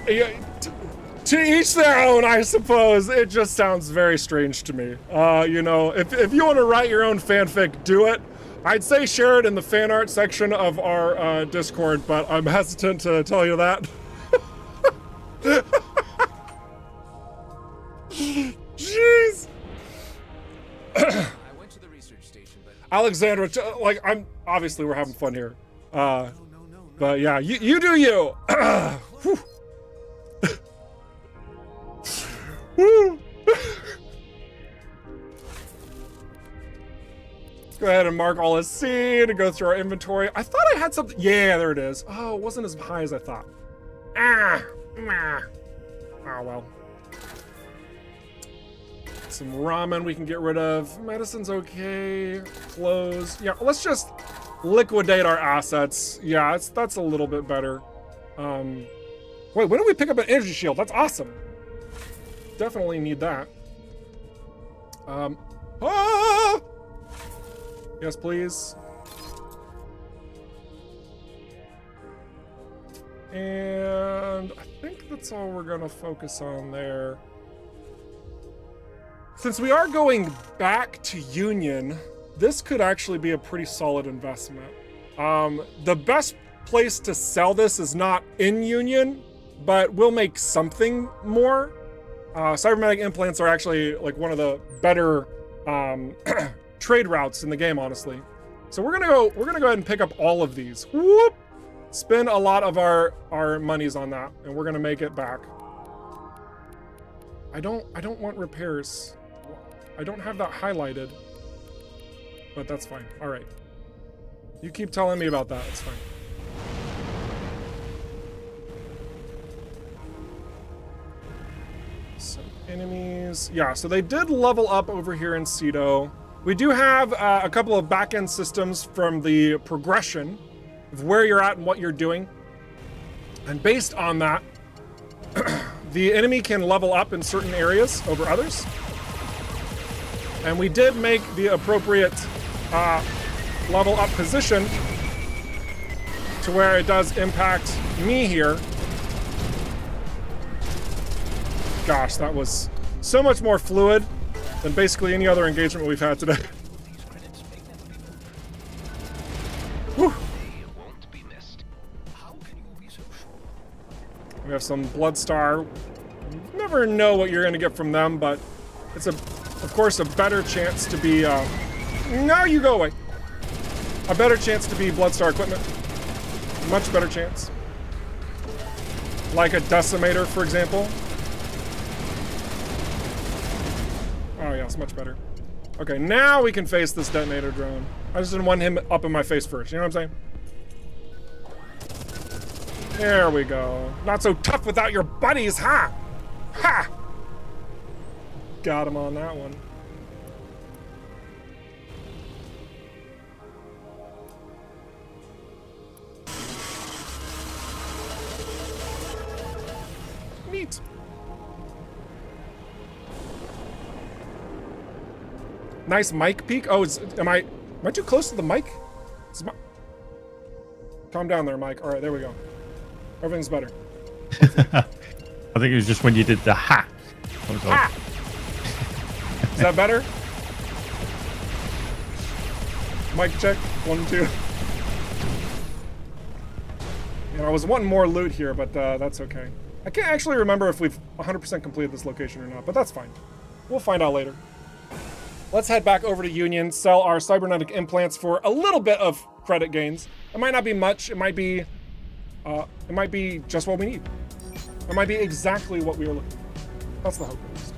to each their own, I suppose. It just sounds very strange to me. You know, if you want to write your own fanfic, do it. I'd say share it in the fan art section of our Discord, but I'm hesitant to tell you that. Jeez. I went to the research station, but Alexandra, like, obviously we're having fun here. But yeah, you do you. Whew. Woo. Let's go ahead and mark all as seen and go through our inventory. I thought I had something. Yeah, there it is. Oh, it wasn't as high as I thought. Oh, well. Some ramen we can get rid of. Medicine's okay. Clothes. Yeah, let's just liquidate our assets. Yeah, that's a little bit better. Wait, when did we pick up an energy shield? That's awesome. Definitely need that. Yes, please. And I think that's all we're gonna focus on there. Since we are going back to Union, this could actually be a pretty solid investment. The best place to sell this is not in Union, but we'll make something more. Cybernetic implants are actually like one of the better trade routes in the game, honestly. So we're gonna go ahead and pick up all of these. Whoop! Spend a lot of our monies on that, and we're gonna make it back. I don't want repairs. I don't have that highlighted, but that's fine. All right. You keep telling me about that. It's fine. So enemies, yeah. So they did level up over here in Cedo. We do have a couple of back-end systems from the progression of where you're at and what you're doing, and based on that, the enemy can level up in certain areas over others. And we did make the appropriate level up position to where it does impact me here. Gosh, that was so much more fluid than basically any other engagement we've had today. We have some Bloodstar. You never know what you're going to get from them, but it's, of course, a better chance to be... no, you go away. A better chance to be Bloodstar equipment. Much better chance. Like a Decimator, for example. Oh, yeah, it's much better. Okay, now we can face this detonator drone. I just didn't want him up in my face first, you know what I'm saying? There we go. Not so tough without your buddies, huh? Ha! Got him on that one. Neat. Nice mic peak. Oh, am I too close to the mic? Calm down there, Mike. All right, there we go. Everything's better. I think it was just when you did the ha. Ha! Is that better? Mic check. 1, 2. You know, I was wanting more loot here, but that's okay. I can't actually remember if we've 100% completed this location or not, but that's fine. We'll find out later. Let's head back over to Union, sell our cybernetic implants for a little bit of credit gains. It might not be much. It might be just what we need. It might be exactly what we are looking for. That's the hope, at least.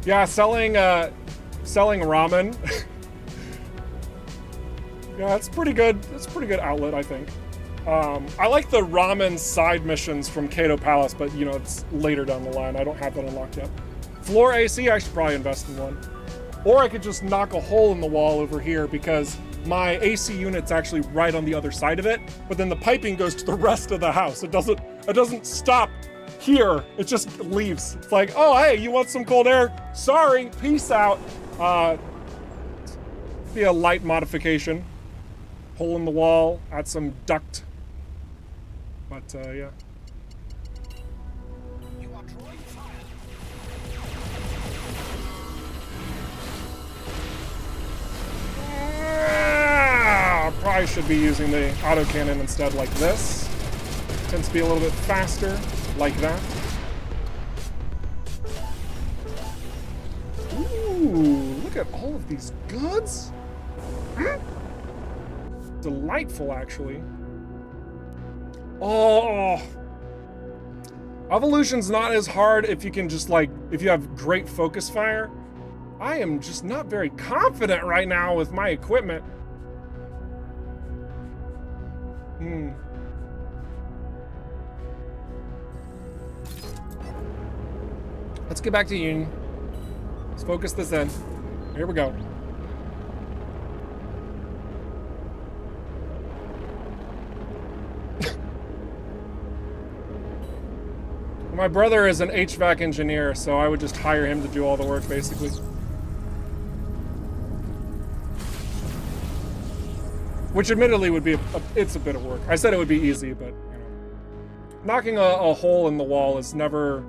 Yeah, selling ramen. Yeah, it's pretty good. It's a pretty good outlet, I think. I like the ramen side missions from Kato Palace, but you know, it's later down the line. I don't have that unlocked yet. Floor AC, I should probably invest in one. Or I could just knock a hole in the wall over here because my AC unit's actually right on the other side of it, but then the piping goes to the rest of the house. It doesn't stop here. It just leaves. It's like, oh, hey, you want some cold air? Sorry, peace out. Be a light modification. Hole in the wall, add some duct. But, yeah. You are drawing fire. Probably should be using the autocannon instead, like this. Tends to be a little bit faster, like that. Ooh, look at all of these goods. Delightful, actually. Oh, evolution's not as hard if you can just if you have great focus fire. I am just not very confident right now with my equipment. Let's get back to Union. Let's focus this in. Here we go. My brother is an HVAC engineer, so I would just hire him to do all the work, basically. Which admittedly would be, it's a bit of work. I said it would be easy, but, you know. Knocking a hole in the wall is never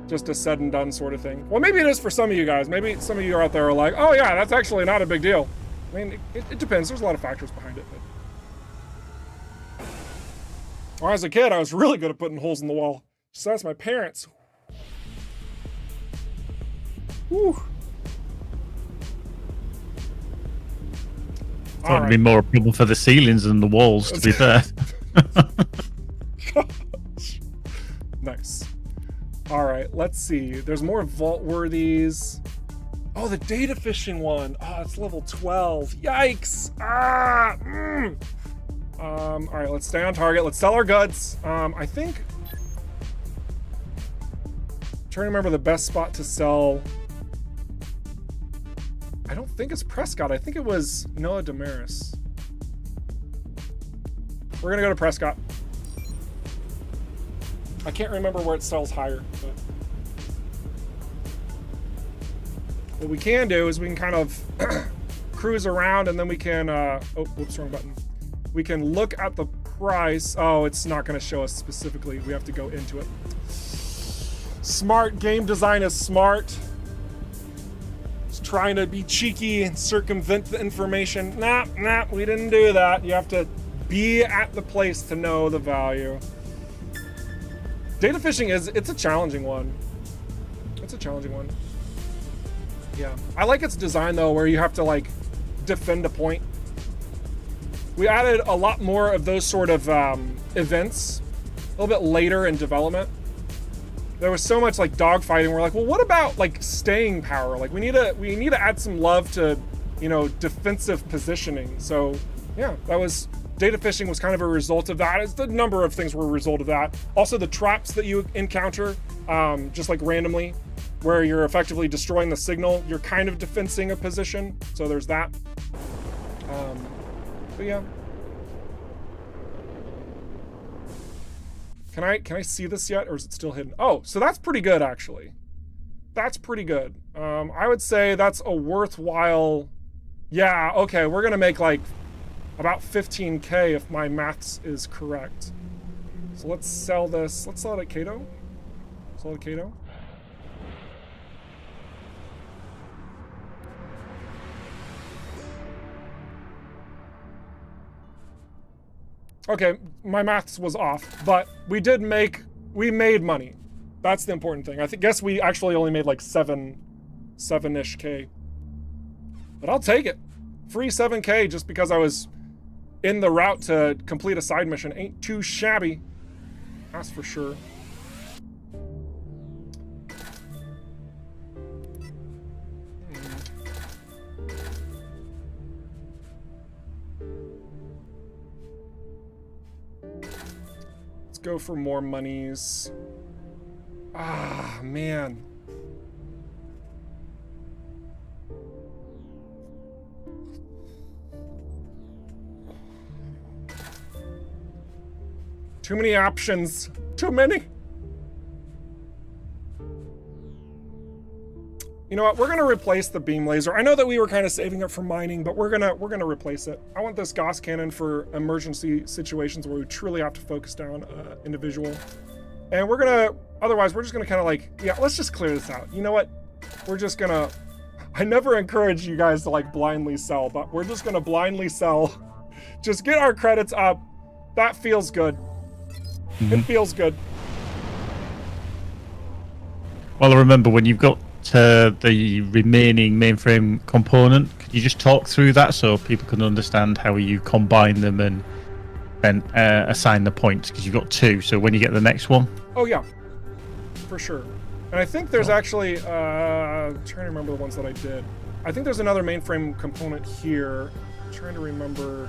just a said and done sort of thing. Well, maybe it is for some of you guys. Maybe some of you out there are like, oh yeah, that's actually not a big deal. I mean, it depends. There's a lot of factors behind it. But... When I was a kid, I was really good at putting holes in the wall. So that's my parents. Whew. Thought it'd be more a problem for the ceilings than the walls, to be fair. Gosh. Nice. All right, let's see. There's more vault worthies. Oh, the data fishing one. Oh, it's level 12. Yikes. All right, let's stay on target. Let's sell our goods. I think. Trying to remember the best spot to sell. I don't think it's Prescott. I think it was Noah Damaris. We're gonna go to Prescott. I can't remember where it sells higher, but what we can do is we can kind of cruise around and then we can, oh, whoops, wrong button. We can look at the price. Oh, it's not gonna show us specifically. We have to go into it. Smart game design is smart. Let's trying to be cheeky and circumvent the information. Nah, we didn't do that. You have to be at the place to know the value. Data fishing it's a challenging one. It's a challenging one. Yeah. I like its design though, where you have to like defend a point. We added a lot more of those sort of events a little bit later in development. There was so much like dogfighting. We're like, well, what about like staying power? Like we need to add some love to, you know, defensive positioning. So yeah, data fishing was kind of a result of that. It's the number of things were a result of that. Also the traps that you encounter, just like randomly, where you're effectively destroying the signal, you're kind of defensing a position. So there's that. But yeah. Can I see this yet, or is it still hidden? Oh, so that's pretty good, actually. That's pretty good. I would say that's a worthwhile... Yeah, okay, we're gonna make like about 15K if my maths is correct. So let's sell this. Let's sell it at Cato. Sell it at Cato. Okay, my maths was off, but we made money. That's the important thing. Guess we actually only made like 7-ish K. But I'll take it. Free 7K just because I was in the route to complete a side mission. Ain't too shabby. That's for sure. Go for more monies. Ah, man. Too many options. Too many. You know what? We're gonna replace the beam laser. I know that we were kind of saving it for mining, but we're gonna replace it. I want this Gauss cannon for emergency situations where we truly have to focus down individual. And otherwise we're just gonna kind of like, yeah, let's just clear this out. You know what? We're just gonna, I never encourage you guys to like blindly sell, but we're just gonna blindly sell. Just get our credits up. That feels good. Mm-hmm. It feels good. Well, I remember when you've got the remaining mainframe component, could you just talk through that so people can understand how you combine them and then assign the points, because you've got two, so when you get the next one? Oh yeah, for sure. And I think there's actually trying to remember the ones that I did. I think there's another mainframe component here. I'm trying to remember.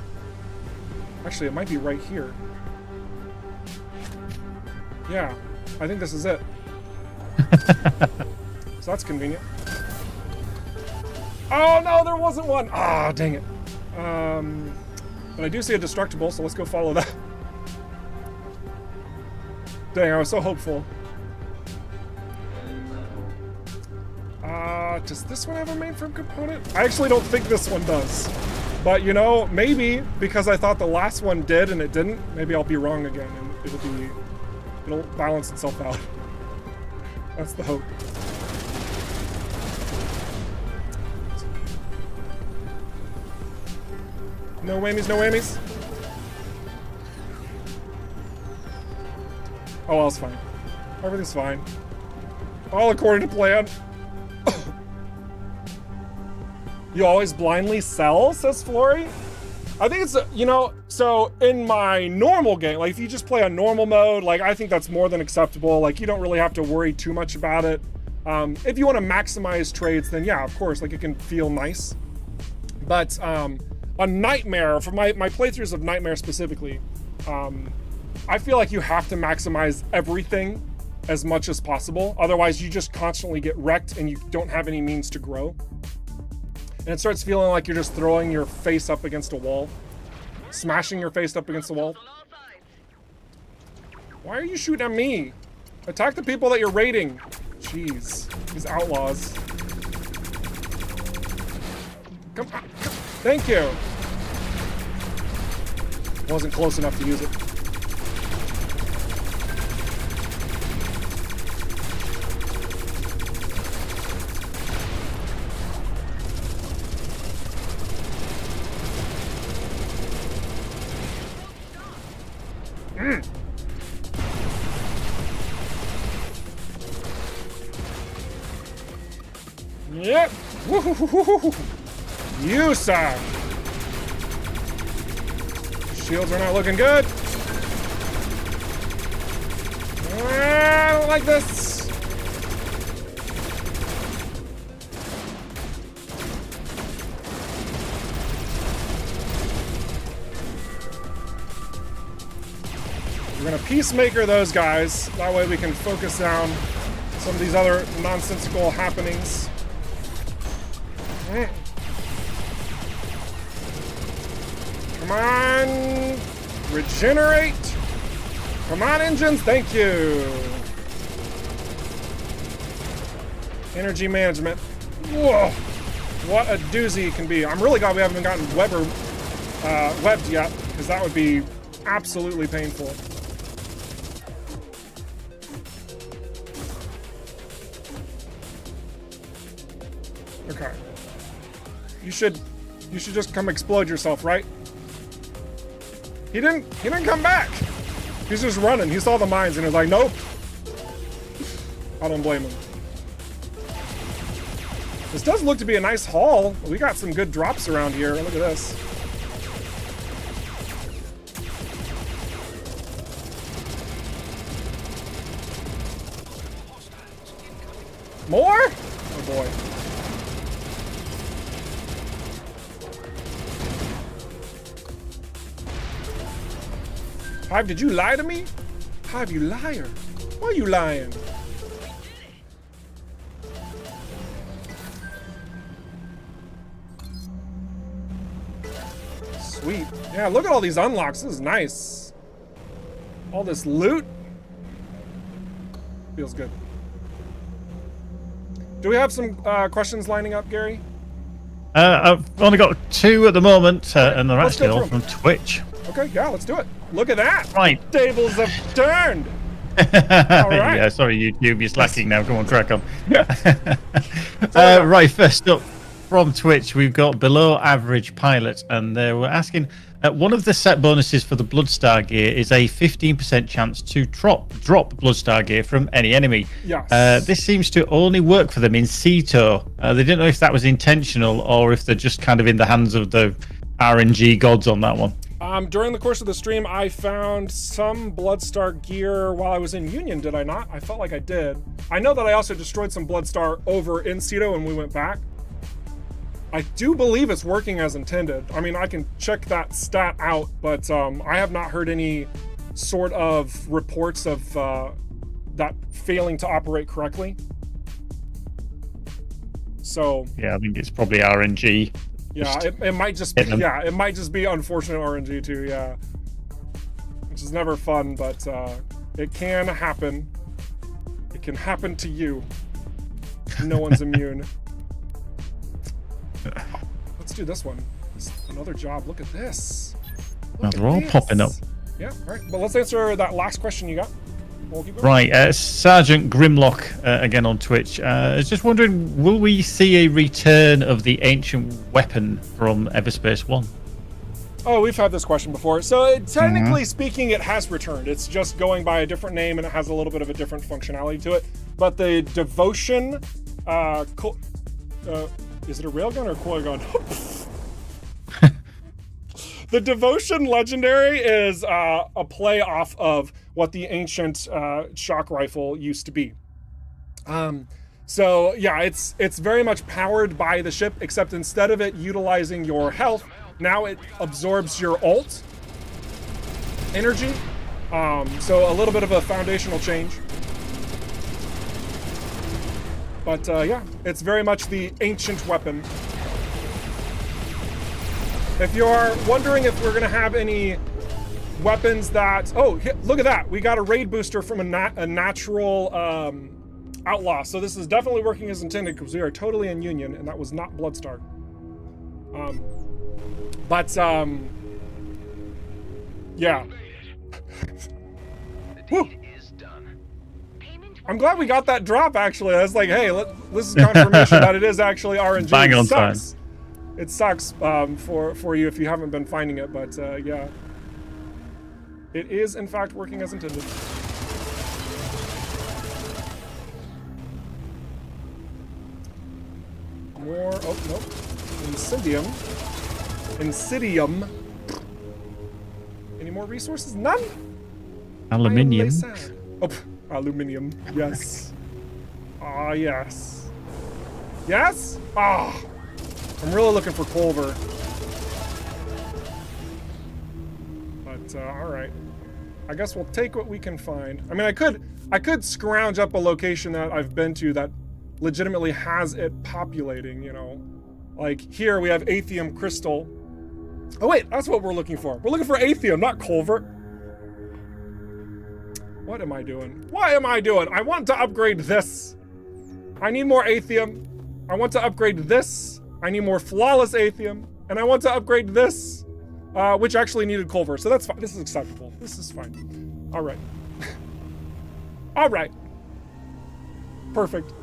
Actually, it might be right here. Yeah, I think this is it. So that's convenient. Oh no, there wasn't one. Ah, dang it. But I do see a destructible, so let's go follow that. Dang, I was so hopeful. Does this one have a mainframe component? I actually don't think this one does. But you know, maybe because I thought the last one did and it didn't, maybe I'll be wrong again and it'll balance itself out. That's the hope. No whammies, no whammies. Oh, all's fine. Everything's fine. All according to plan. You always blindly sell, says Flory. I think it's, you know, so in my normal game, like if you just play on normal mode, like I think that's more than acceptable. Like you don't really have to worry too much about it. If you want to maximize trades, then yeah, of course, like it can feel nice. But on Nightmare, for my playthroughs of Nightmare specifically, I feel like you have to maximize everything as much as possible. Otherwise, you just constantly get wrecked and you don't have any means to grow. And it starts feeling like you're just throwing your face up against a wall. Smashing your face up against the wall. Why are you shooting at me? Attack the people that you're raiding. Jeez, these outlaws. Come on. Thank you. Wasn't close enough to use it. Yep. Woo-hoo-hoo-hoo-hoo. You, sir. Shields are not looking good. I don't like this. We're gonna peacemaker those guys. That way we can focus down some of these other nonsensical happenings. Come on! Regenerate! Come on, engines! Thank you! Energy management. Whoa! What a doozy it can be. I'm really glad we haven't gotten webbed yet, because that would be absolutely painful. Okay. You should just come explode yourself, right? He didn't come back. He's just running. He saw the mines and he was like, nope. I don't blame him. This does look to be a nice haul. We got some good drops around here. Look at this. More? Oh boy. Hive, did you lie to me? Hive, you liar. Why are you lying? Sweet. Yeah, look at all these unlocks. This is nice. All this loot. Feels good. Do we have some questions lining up, Gary? I've only got 2 at the moment, and they're actually all from Twitch. Okay, yeah, let's do it. Look at that. Right. Tables have turned. All right. Yeah, sorry, YouTube, you're slacking now. Come on, crack on. Right, first up from Twitch, we've got Below Average Pilot, and they were asking, one of the set bonuses for the Bloodstar gear is a 15% chance to drop Bloodstar gear from any enemy. Yes. This seems to only work for them in Ceto. They didn't know if that was intentional or if they're just kind of in the hands of the RNG gods on that one. During the course of the stream, I found some Bloodstar gear while I was in Union, did I not? I felt like I did. I know that I also destroyed some Bloodstar over in Ceto when we went back. I do believe it's working as intended. I mean, I can check that stat out, but I have not heard any sort of reports of that failing to operate correctly. So yeah, I think it's probably RNG. Yeah, it might just be, yeah, it might just be unfortunate RNG too, yeah. Which is never fun, but it can happen. It can happen to you. No one's immune. Let's do this one. Another job. Look at this. Now they're all popping up. Yeah, all right. But let's answer that last question you got. We'll keep going. Right, Sergeant Grimlock, again on Twitch, is just wondering, will we see a return of the ancient weapon from Everspace 1? Oh, we've had this question before. So technically speaking, it has returned. It's just going by a different name and it has a little bit of a different functionality to it. But the Devotion, is it a railgun or a coil gun? The Devotion Legendary is a play off of what the ancient shock rifle used to be. So yeah, it's very much powered by the ship, except instead of it utilizing your health, now it absorbs your ult energy. So a little bit of a foundational change. But yeah, it's very much the ancient weapon. If you're wondering if we're gonna have any weapons that, oh, look at that. We got a raid booster from a natural outlaw. So this is definitely working as intended because we are totally in Union and that was not Bloodstar. Yeah. Woo. I'm glad we got that drop actually. I was like, hey, this is confirmation that it is actually RNG. Bang on time. It sucks for you if you haven't been finding it, but yeah. It is, in fact, working as intended. More, oh, nope. Insidium. Insidium. Any more resources? None? Aluminium. Oh, aluminium, yes. Ah, yes. Yes? Ah, I'm really looking for Culver. But, all right. I guess we'll take what we can find. I mean, I could scrounge up a location that I've been to that legitimately has it populating, you know. Like here we have Aethium Crystal. Oh wait, that's what we're looking for. We're looking for Aethium, not Culver. What am I doing? What am I doing? I want to upgrade this. I need more Aethium. I want to upgrade this. I need more Flawless Aethium. And I want to upgrade this, which actually needed Culver. So that's fine. This is acceptable. This is fine. All right. All right. Perfect.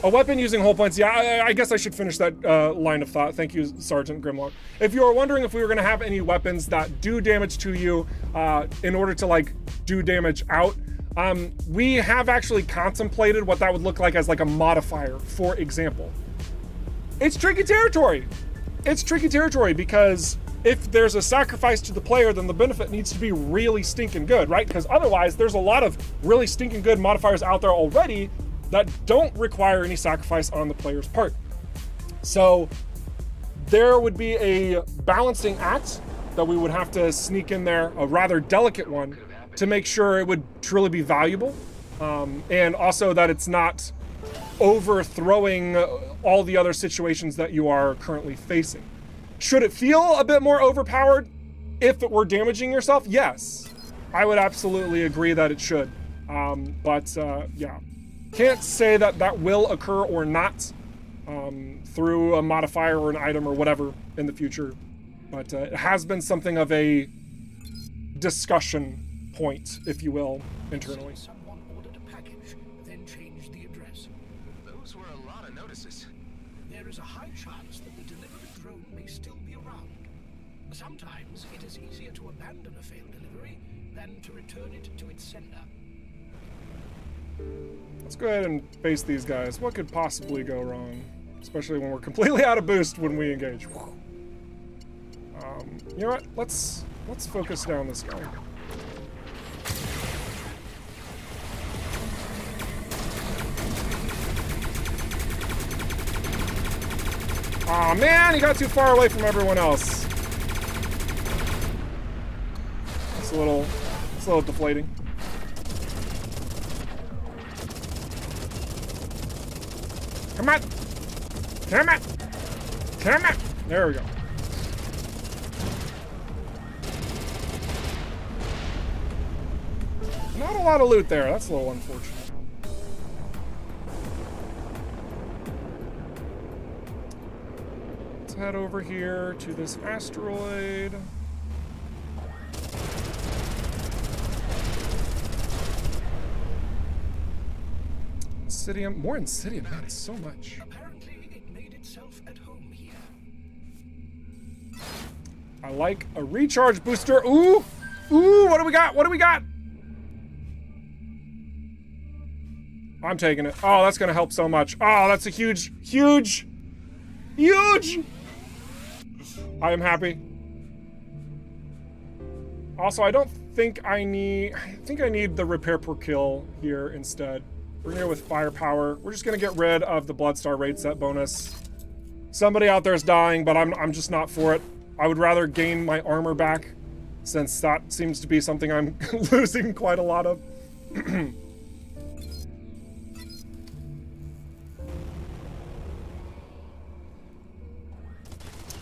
A weapon using hull points. Yeah, I guess I should finish that line of thought. Thank you, Sergeant Grimlock. If you were wondering if we were going to have any weapons that do damage to you in order to, like, do damage out, we have actually contemplated what that would look like as, like, a modifier, for example. It's tricky territory. It's tricky territory because if there's a sacrifice to the player, then the benefit needs to be really stinking good, right? Because otherwise, there's a lot of really stinking good modifiers out there already that don't require any sacrifice on the player's part. So there would be a balancing act that we would have to sneak in there, a rather delicate one, to make sure it would truly be valuable. And also that it's not overthrowing all the other situations that you are currently facing. Should it feel a bit more overpowered if it were damaging yourself? Yes, I would absolutely agree that it should. Yeah. Can't say that that will occur or not through a modifier or an item or whatever in the future. But it has been something of a discussion point, if you will, internally. Someone ordered a package, then changed the address. Those were a lot of notices. There is a high chance that the delivery drone may still be around. Sometimes it is easier to abandon a failed delivery than to return it to its sender. Let's go ahead and face these guys. What could possibly go wrong? Especially when we're completely out of boost when we engage. You know what? Let's focus down this guy. Aw, man, he got too far away from everyone else. It's a little deflating. Come on! Come on! Come on! There we go. Not a lot of loot there. That's a little unfortunate. Let's head over here to this asteroid. Insidium. More Insidium. Man, it's so much. Apparently, it made itself at home here. I like a recharge booster. Ooh! Ooh, what do we got? What do we got? I'm taking it. Oh, that's gonna help so much. Oh, that's a huge, huge, huge! I am happy. Also, I don't think I need the repair per kill here instead. We're here with firepower. We're just gonna get rid of the Bloodstar raid set bonus. Somebody out there is dying, but I'm just not for it. I would rather gain my armor back, since that seems to be something I'm losing quite a lot of.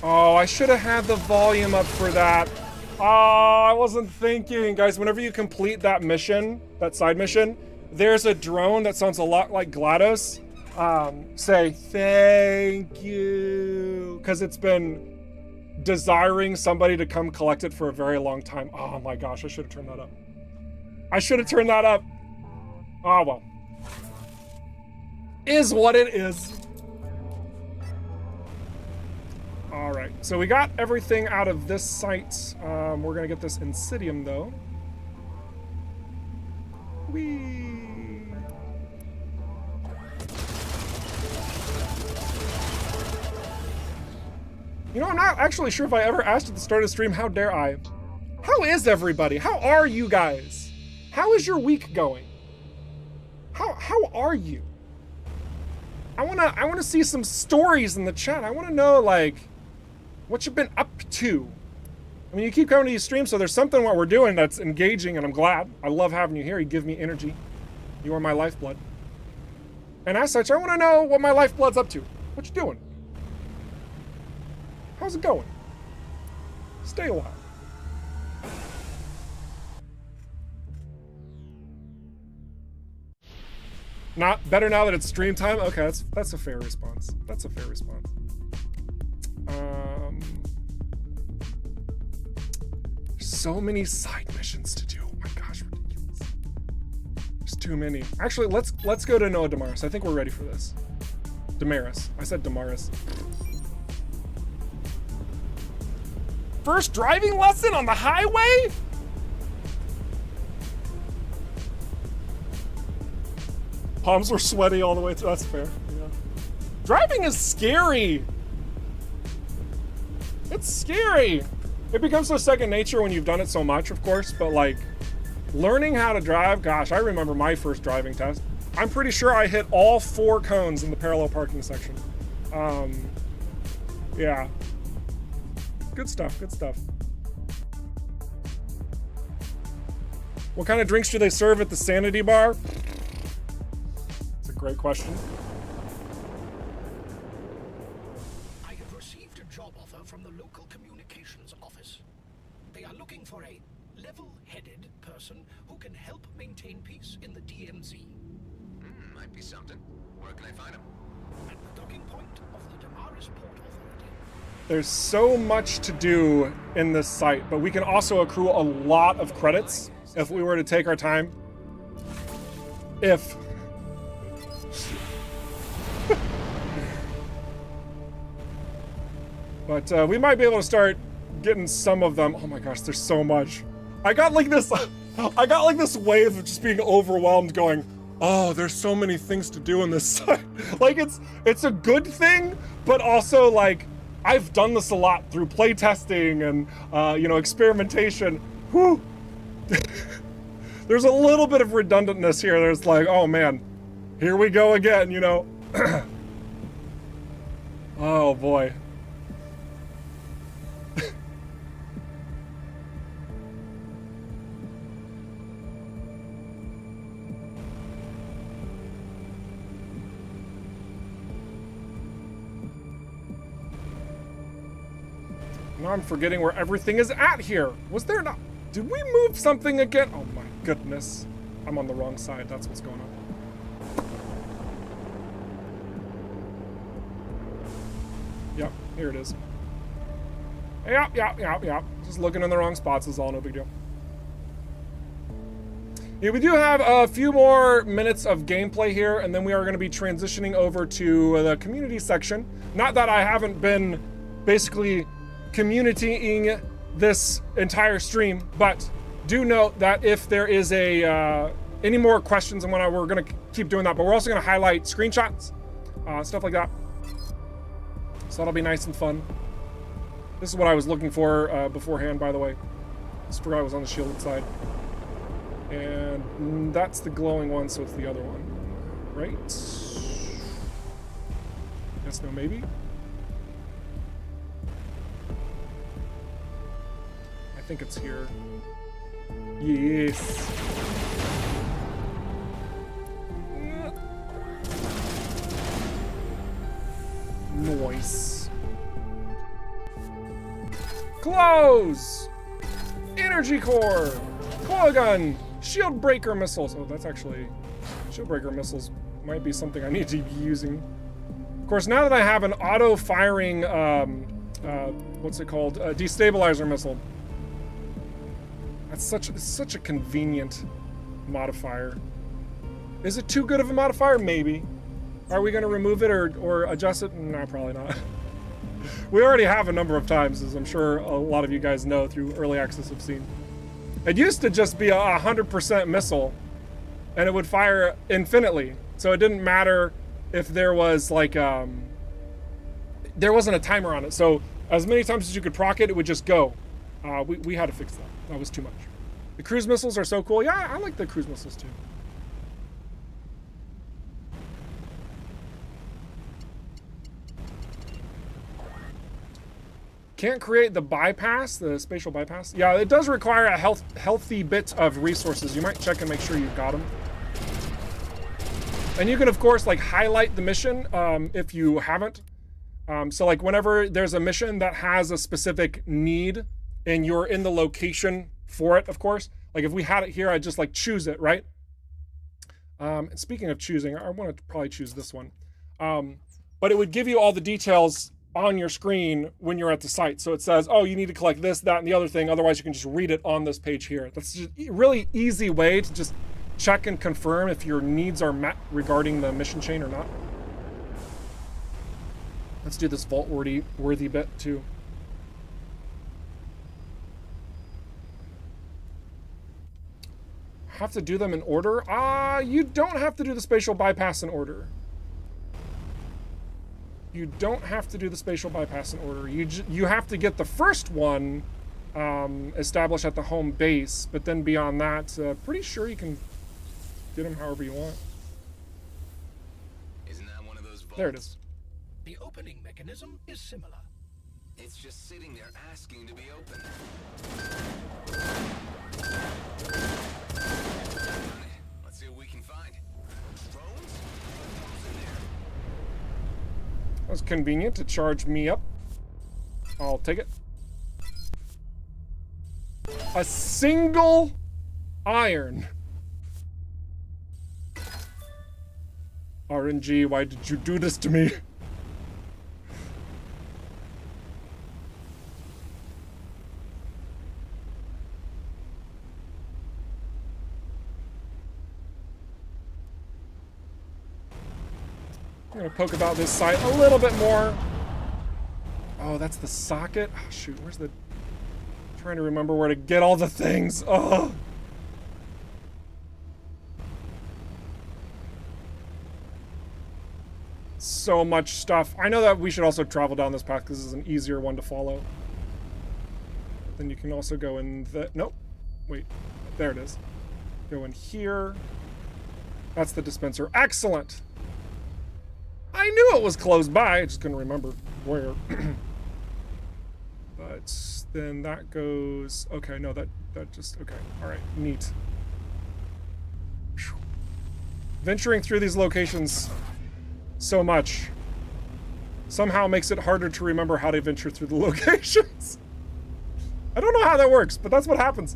Oh, I should have had the volume up for that. Oh, I wasn't thinking. Guys, whenever you complete that mission, that side mission, there's a drone that sounds a lot like GLaDOS. Say, thank you. Because it's been desiring somebody to come collect it for a very long time. Oh my gosh, I should have turned that up. I should have turned that up. Oh, well. Is what it is. All right, so we got everything out of this site. We're gonna get this Insidium though. Whee! You know, I'm not actually sure if I ever asked at the start of the stream, how dare I? How is everybody? How are you guys? How is your week going? How are you? I wanna see some stories in the chat. I wanna know, like, what you've been up to. I mean, you keep coming to these streams, so there's something what we're doing that's engaging, and I'm glad. I love having you here. You give me energy. You are my lifeblood. And as such, I want to know what my lifeblood's up to. What you doing? How's it going? Stay a while. Not better now that it's stream time? Okay, that's a fair response. That's a fair response. So many side missions to do. Oh my gosh, ridiculous. There's too many. Actually, let's go to Noah Damaris. I think we're ready for this. Damaris. I said Damaris. First driving lesson on the highway? Palms were sweaty all the way through. That's fair. Yeah. Driving is scary. It's scary. It becomes so second nature when you've done it so much, of course, but like learning how to drive, gosh, I remember my first driving test. I'm pretty sure I hit all 4 cones in the parallel parking section. Yeah. Good stuff, good stuff. What kind of drinks do they serve at the Sanity Bar? It's a great question. I have received a job offer from the local communications office. They are looking for a level-headed person who can help maintain peace in the DMZ. Might be something. Where can I find him? At the docking point of the Damaris Port Authority. There's so much to do in this site, but we can also accrue a lot of credits if we were to take our time. But we might be able to start getting some of them. Oh my gosh, there's so much. I got like this wave of just being overwhelmed going, oh, there's so many things to do in this site. Like it's a good thing, but also like I've done this a lot through playtesting and you know, experimentation. Whew. There's a little bit of redundantness here. There's like, oh man, here we go again, you know. Oh boy. Now I'm forgetting where everything is at here. Was there not? Did we move something again? Oh my goodness. I'm on the wrong side. That's what's going on. Yep, here it is. Yep. Just looking in the wrong spots is all, no big deal. Yeah, we do have a few more minutes of gameplay here, and then we are going to be transitioning over to the community section. Not that I haven't been basically communitying this entire stream, but do note that if there is any more questions and whatnot, we're going to keep doing that, but we're also going to highlight screenshots, stuff like that. So that'll be nice and fun. This is what I was looking for beforehand, by the way. Just forgot I was on the shielded side. And that's the glowing one, so it's the other one, right? Yes, no, maybe? I think it's here. Yes. Nice. Close! Energy core! Coil gun! Shield breaker missiles. Oh, that's actually... Shield breaker missiles might be something I need to be using. Of course, now that I have an auto-firing, what's it called? Destabilizer missile. That's such a convenient modifier. Is it too good of a modifier? Maybe. Are we going to remove it or adjust it? No, probably not. We already have a number of times, as I'm sure a lot of you guys know through early access have seen. It used to just be a 100% missile, and it would fire infinitely. So it didn't matter if there was like, there wasn't a timer on it. So as many times as you could proc it, it would just go. We had to fix that. That was too much. The cruise missiles are so cool. Yeah, I like the cruise missiles too. Can't create the bypass, the spatial bypass. Yeah, it does require a healthy bit of resources. You might check and make sure you've got them. And you can, of course, like highlight the mission if you haven't. So like whenever there's a mission that has a specific need and you're in the location for it, of course. Like if we had it here, I'd just like choose it, right? And speaking of choosing, I want to probably choose this one. But it would give you all the details on your screen when you're at the site. So it says, oh, you need to collect this, that, and the other thing. Otherwise, you can just read it on this page here. That's just a really easy way to just check and confirm if your needs are met regarding the mission chain or not. Let's do this vault-worthy bit too. Have to do them in order? You don't have to do the spatial bypass in order. You don't have to do the spatial bypass in order. You have to get the first one established at the home base, but then beyond that, pretty sure you can get them however you want. Isn't that one of those vaults? There it is. The opening mechanism is similar. It's just sitting there asking to be opened. Let's see what we can find. Drones? What's in there? That was convenient to charge me up. I'll take it. A single iron. RNG, why did you do this to me? I'm gonna poke about this site a little bit more. Oh, that's the socket. Oh, shoot, where's the... I'm trying to remember where to get all the things. Oh. So much stuff. I know that we should also travel down this path because this is an easier one to follow. Then you can also go in the... Nope. Wait. There it is. Go in here. That's the dispenser. Excellent! I knew it was close by, I just couldn't remember where. But then that goes, okay, no, that just, okay, all right, neat. Whew. Venturing through these locations so much somehow makes it harder to remember how to venture through the locations. I don't know how that works, but that's what happens.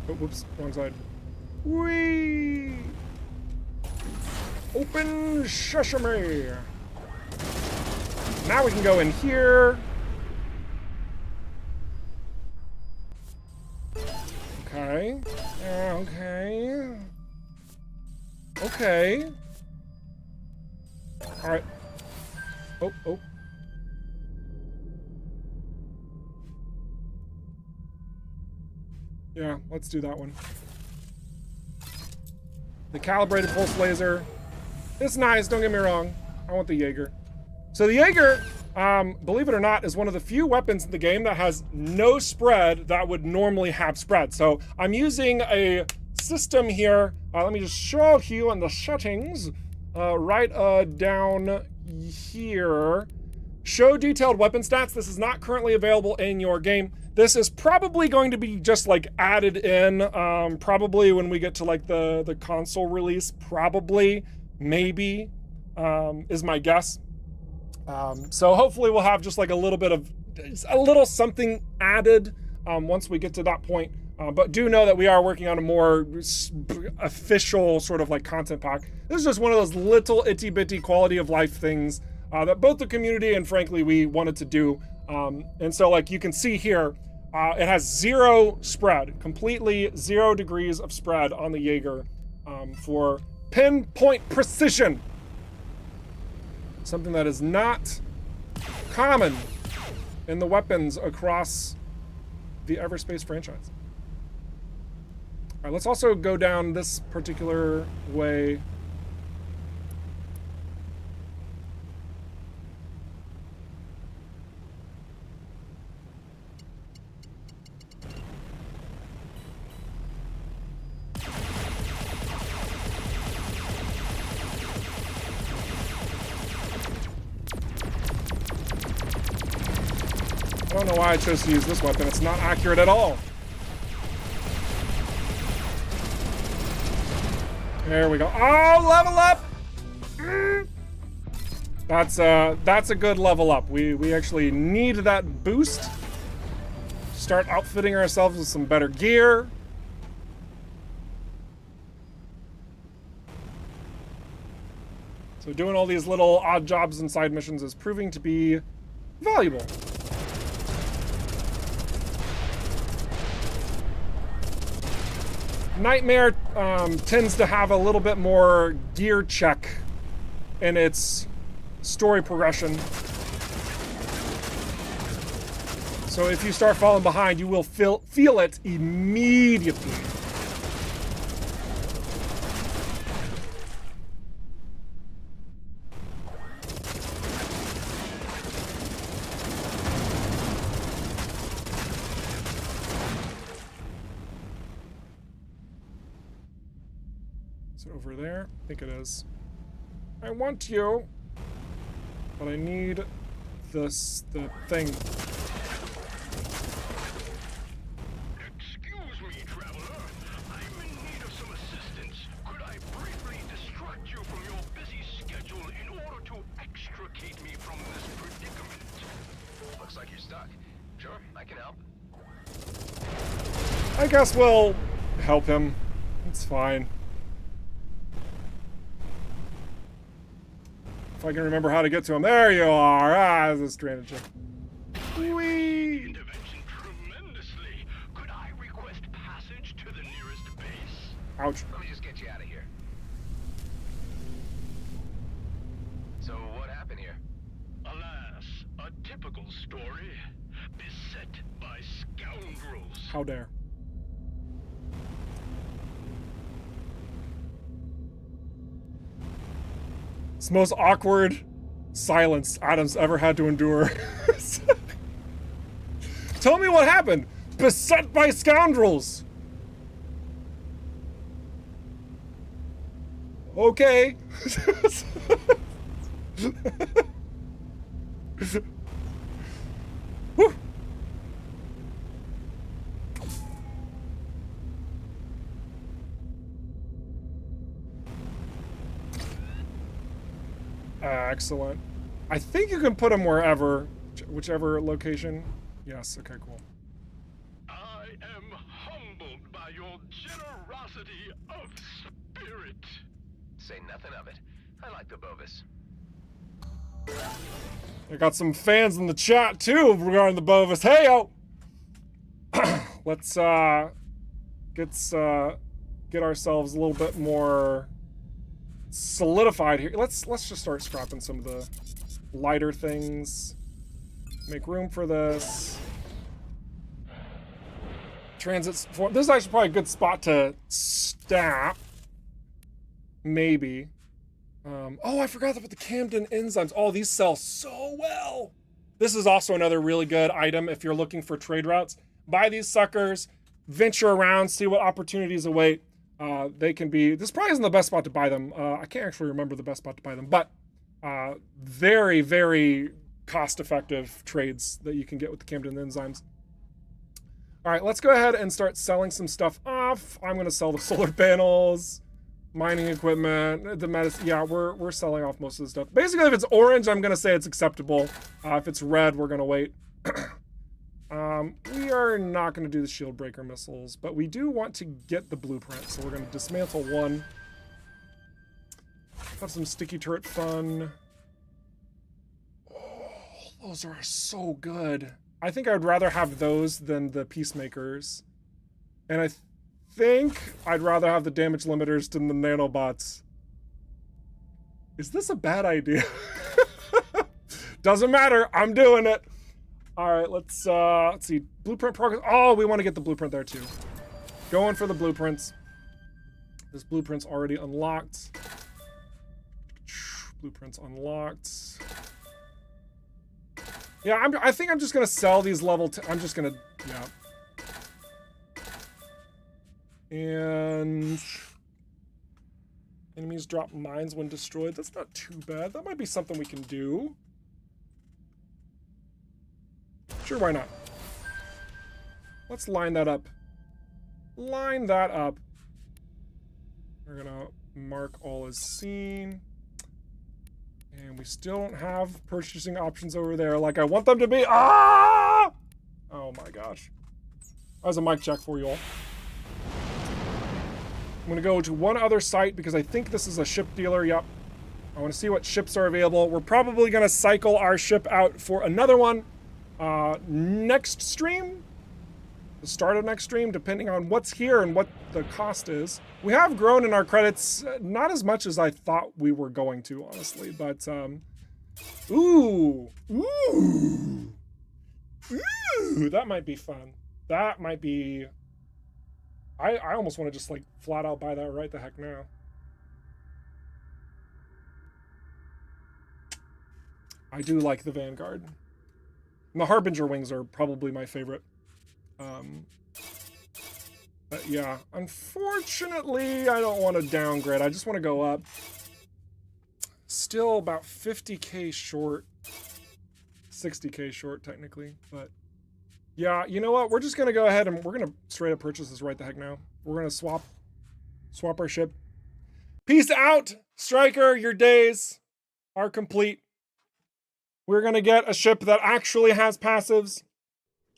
Oh, whoops, wrong side. Whee! Open sesame! Now we can go in here. Okay. Okay. Okay. Alright. Oh, oh. Yeah, let's do that one. The calibrated pulse laser. It's nice, don't get me wrong. I want the Jaeger. So the Jaeger, believe it or not, is one of the few weapons in the game that has no spread that would normally have spread. So I'm using a system here. Let me just show you in the settings. Right down here. Show detailed weapon stats. This is not currently available in your game. This is probably going to be just like added in, probably when we get to like the console release, probably, maybe, is my guess. So hopefully we'll have just like a little bit of, a little something added once we get to that point. But do know that we are working on a more official sort of like content pack. This is just one of those little itty bitty quality of life things that both the community and frankly we wanted to do. And so like you can see here, it has 0 spread, completely 0 degrees of spread on the Jaeger for pinpoint precision. Something that is not common in the weapons across the EVERSPACE franchise. All right, let's also go down this particular way. I don't know why I chose to use this weapon. It's not accurate at all. There we go. Oh, level up! That's a good level up. We actually need that boost. Start outfitting ourselves with some better gear. So doing all these little odd jobs and side missions is proving to be valuable. Nightmare tends to have a little bit more gear check in its story progression. So if you start falling behind, you will feel it immediately. Over there? I think it is. I want you, but I need the thing. Excuse me, traveler. I'm in need of some assistance. Could I briefly distract you from your busy schedule in order to extricate me from this predicament? Looks like you're stuck. Sure, I can help. I guess we'll help him. It's fine. If I can remember how to get to him. There you are. Ah, this is a stranded ship. Whee! Intervention tremendously. Could I request passage to the nearest base? Ouch. Let me just get you out of here. So what happened here? Alas, a typical story. Beset by scoundrels. How dare. It's the most awkward silence Adam's ever had to endure. Tell me what happened. Beset by scoundrels. Okay. Whew. Excellent. I think you can put them wherever, whichever location. Yes, okay, cool. I am humbled by your generosity of spirit. Say nothing of it. I like the Bovis. I got some fans in the chat too regarding the Bovis. Hey yo! Let's get ourselves a little bit more solidified here. Let's just start scrapping some of the lighter things. Make room for this. Transits. This is actually probably a good spot to stop. Maybe. Oh, I forgot about the Camden enzymes. Oh, these sell so well. This is also another really good item if you're looking for trade routes. Buy these suckers, venture around, see what opportunities await. They can be, this probably isn't the best spot to buy them. I can't actually remember the best spot to buy them, but very, very cost-effective trades that you can get with the Camden enzymes. All right, let's go ahead and start selling some stuff off. I'm gonna sell the solar panels, mining equipment, the medicine. Yeah, we're selling off most of the stuff. Basically, if it's orange, I'm gonna say it's acceptable. If it's red, we're gonna wait. We are not gonna do the shield breaker missiles, but we do want to get the blueprint, so we're gonna dismantle one. Have some sticky turret fun. Oh, those are so good. I think I'd rather have those than the peacemakers. And I think I'd rather have the damage limiters than the nanobots. Is this a bad idea? Doesn't matter. I'm doing it. All right, let's see. Blueprint progress. Oh, we want to get the blueprint there too. Going for the blueprints. This blueprint's already unlocked. Blueprints unlocked. Yeah, I think I'm just gonna sell these level. I'm just gonna, yeah. And enemies drop mines when destroyed. That's not too bad. That might be something we can do. Sure, why not? Let's line that up. Line that up. We're gonna mark all as seen. And we still don't have purchasing options over there like I want them to be. Ah! Oh my gosh. That was a mic check for you all. I'm gonna go to one other site because I think this is a ship dealer. Yep. I want to see what ships are available. We're probably gonna cycle our ship out for another one next stream. The start of next stream, depending on what's here and what the cost is. We have grown in our credits, not as much as I thought we were going to, honestly, but, ooh, that might be fun. That might be, I almost want to just, like, flat out buy that right the heck now. I do like the Vanguard. And the Harbinger wings are probably my favorite. But yeah, unfortunately, I don't want to downgrade. I just want to go up. Still about 50k short. 60k short, technically. But yeah, you know what? We're just going to go ahead and we're going to straight up purchase this right the heck now. We're going to swap our ship. Peace out, Striker. Your days are complete. We're going to get a ship that actually has passives.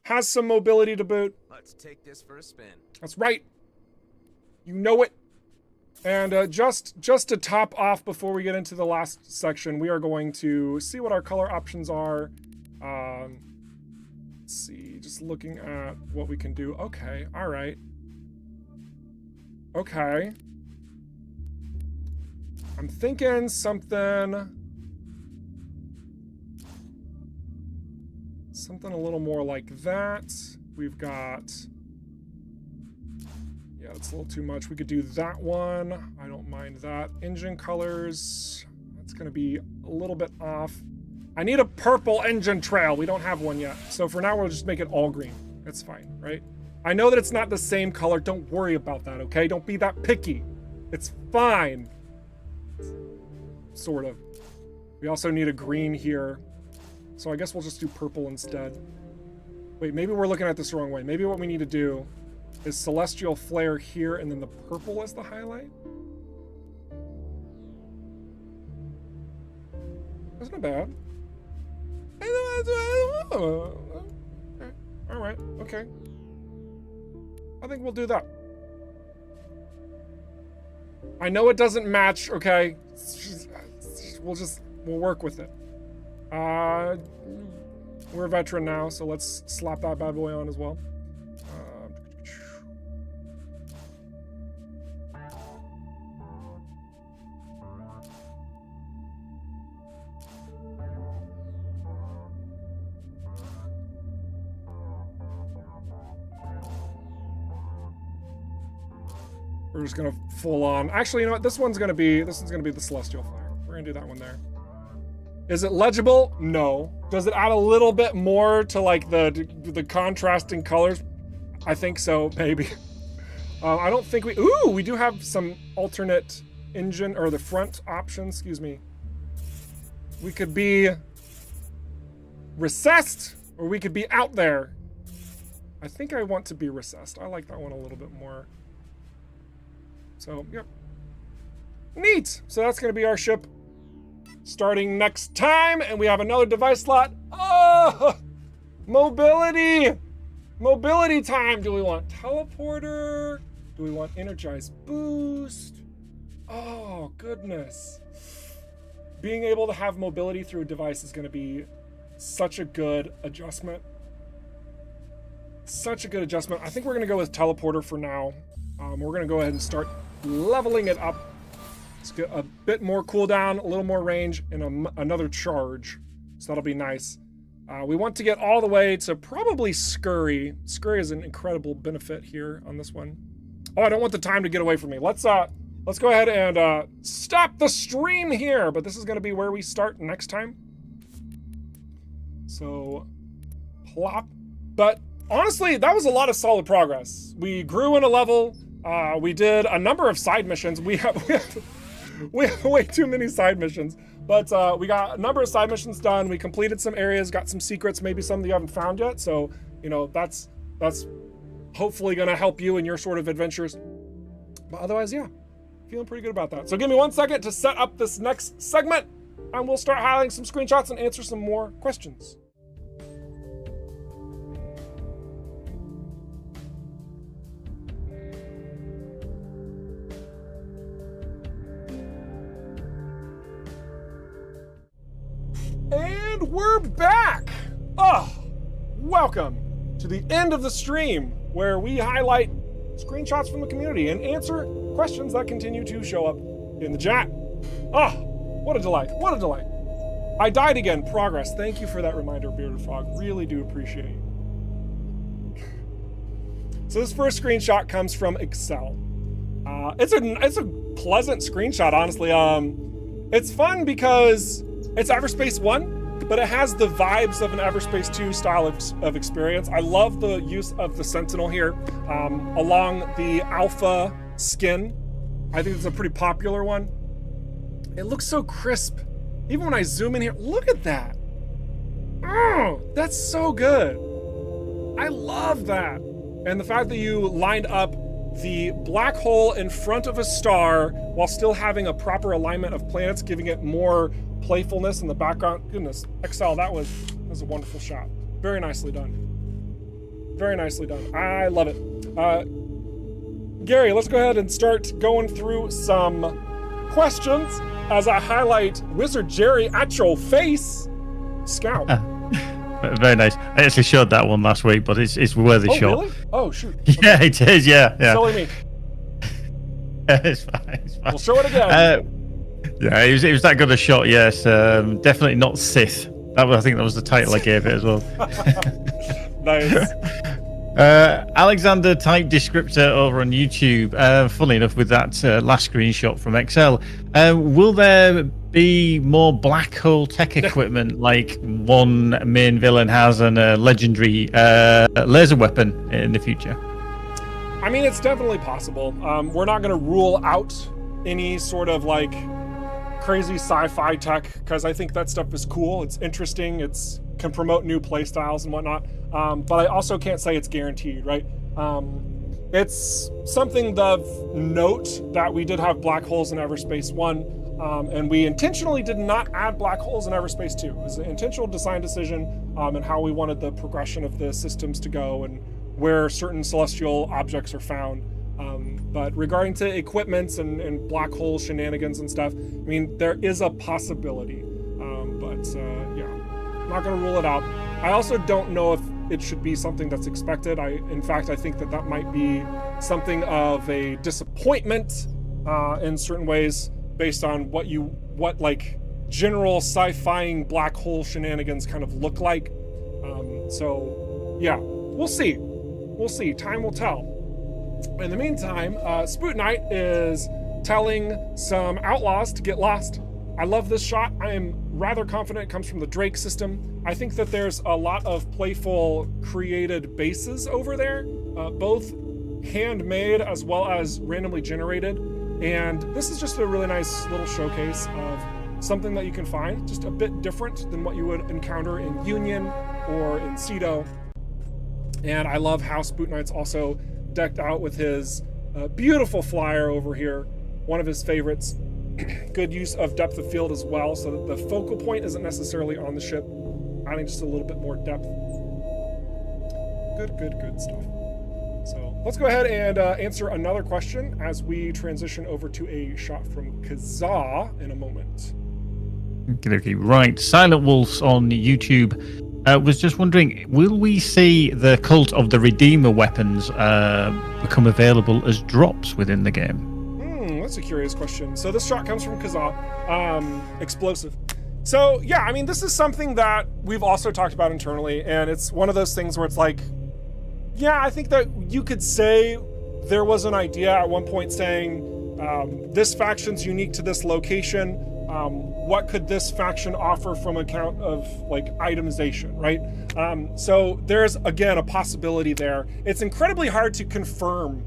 Has some mobility to boot. Let's take this for a spin. That's right. You know it. And just to top off before we get into the last section, we are going to see what our color options are. Let's see, just looking at what we can do. Okay, all right. Okay. I'm thinking something a little more like that. We've got, yeah, that's a little too much. We could do that one. I don't mind that. Engine colors, that's gonna be a little bit off. I need a purple engine trail. We don't have one yet. So for now, we'll just make it all green. That's fine, right? I know that it's not the same color. Don't worry about that, okay? Don't be that picky. It's fine. Sort of. We also need a green here. So I guess we'll just do purple instead. Wait, maybe we're looking at this the wrong way. Maybe what we need to do is Celestial Flare here and then the purple as the highlight. That's not bad. All right, okay. I think we'll do that. I know it doesn't match, okay? We'll work with it. We're a veteran now, so let's slap that bad boy on as well. We're just gonna full on. Actually, you know what? This one's gonna be the Celestial Flare. We're gonna do that one there. Is it legible? No. Does it add a little bit more to like the contrasting colors? I think so, maybe. I don't think we do have some alternate engine or the front options, excuse me. We could be recessed or we could be out there. I think I want to be recessed. I like that one a little bit more. So, yep. Neat. So that's going to be our ship starting next time. And we have another device slot. Oh, mobility. Mobility time. Do we want teleporter? Do we want energized boost? Oh, goodness. Being able to have mobility through a device is going to be such a good adjustment. Such a good adjustment. I think we're going to go with teleporter for now. We're going to go ahead and start leveling it up. Let's get a bit more cooldown, a little more range, and another charge. So that'll be nice. We want to get all the way to probably Scurry. Scurry is an incredible benefit here on this one. Oh, I don't want the time to get away from me. Let's go ahead and stop the stream here, but this is going to be where we start next time. So, plop. But honestly, that was a lot of solid progress. We grew in a level. We did a number of side missions. We have way too many side missions. But we got a number of side missions done. We completed some areas, got some secrets, maybe some that you haven't found yet. So, you know, that's hopefully going to help you in your sort of adventures. But otherwise, yeah, feeling pretty good about that. So give me 1 second to set up this next segment, and we'll start highlighting some screenshots and answer some more questions. And we're back! Oh, welcome to the end of the stream where we highlight screenshots from the community and answer questions that continue to show up in the chat. Oh, what a delight, what a delight. I died again, progress. Thank you for that reminder, Bearded Frog. Really do appreciate it. So this first screenshot comes from Excel. It's a pleasant screenshot, honestly. It's fun because it's EVERSPACE 1, but it has the vibes of an EVERSPACE 2 style of experience. I love the use of the Sentinel here along the Alpha skin. I think it's a pretty popular one. It looks so crisp. Even when I zoom in here, look at that. Oh, that's so good. I love that. And the fact that you lined up the black hole in front of a star while still having a proper alignment of planets, giving it more playfulness in the background. Goodness, Excel, that was a wonderful shot. Very nicely done. Very nicely done. I love it. Gary, let's go ahead and start going through some questions as I highlight Wizard Jerry at your face. Scout. Very nice. I actually showed that one last week, but it's worth a shot. Really? Oh, shoot. Okay. Yeah, it is. Yeah. Silly me. It's fine. We'll show it again. Yeah, it was that good a shot. Yes, definitely not Sith. I think that was the title I gave it as well. Nice. Alexander Type Descriptor over on YouTube. Funnily enough, with that last screenshot from Excel, will there be more black hole tech equipment like one main villain has and a legendary laser weapon in the future? I mean, it's definitely possible. We're not going to rule out any sort of like crazy sci-fi tech because I think that stuff is cool. It's interesting. It's can promote new play styles and whatnot. But I also can't say it's guaranteed, right? It's something of note that we did have black holes in EverSpace 1, and we intentionally did not add black holes in EverSpace 2. It was an intentional design decision and how we wanted the progression of the systems to go and where certain celestial objects are found. But regarding to equipments and black hole shenanigans and stuff, I mean, there is a possibility. Yeah, not going to rule it out. I also don't know if it should be something that's expected. In fact, I think that might be something of a disappointment in certain ways based on what like general sci-fi black hole shenanigans kind of look like. So yeah, we'll see. We'll see. Time will tell. In the meantime, Spoot Knight is telling some outlaws to get lost. I love this shot. I am rather confident it comes from the Drake system. I think that there's a lot of playful created bases over there, both handmade as well as randomly generated. And this is just a really nice little showcase of something that you can find, just a bit different than what you would encounter in Union or in Cedo. And I love how Spoot Knight's also decked out with his beautiful flyer over here, one of his favorites. Good use of depth of field as well, so that the focal point isn't necessarily on the ship, adding just a little bit more depth. Good stuff. So let's go ahead and answer another question as we transition over to a shot from Kazaa in a moment. Okay, right. Silent Wolves on YouTube was just wondering, will we see the Cult of the Redeemer weapons become available as drops within the game? that's a curious question. So this shot comes from Kazaa. Explosive. So yeah, I mean, this is something that we've also talked about internally, and it's one of those things where it's like, yeah, I think that you could say there was an idea at one point saying this faction's unique to this location. What could this faction offer from account of like itemization, right? So there's again a possibility there. It's incredibly hard to confirm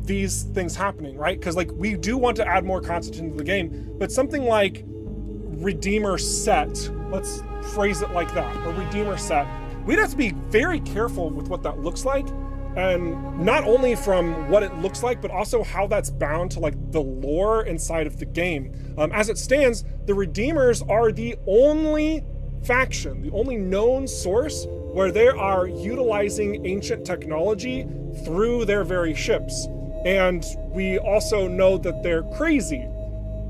these things happening, right? Because like we do want to add more content into the game, but something like Redeemer set, let's phrase it like that, a Redeemer set, we'd have to be very careful with what that looks like, and not only from what it looks like, but also how that's bound to like the lore inside of the game. As it stands, the Redeemers are the only faction, the only known source where they are utilizing ancient technology through their very ships. And we also know that they're crazy.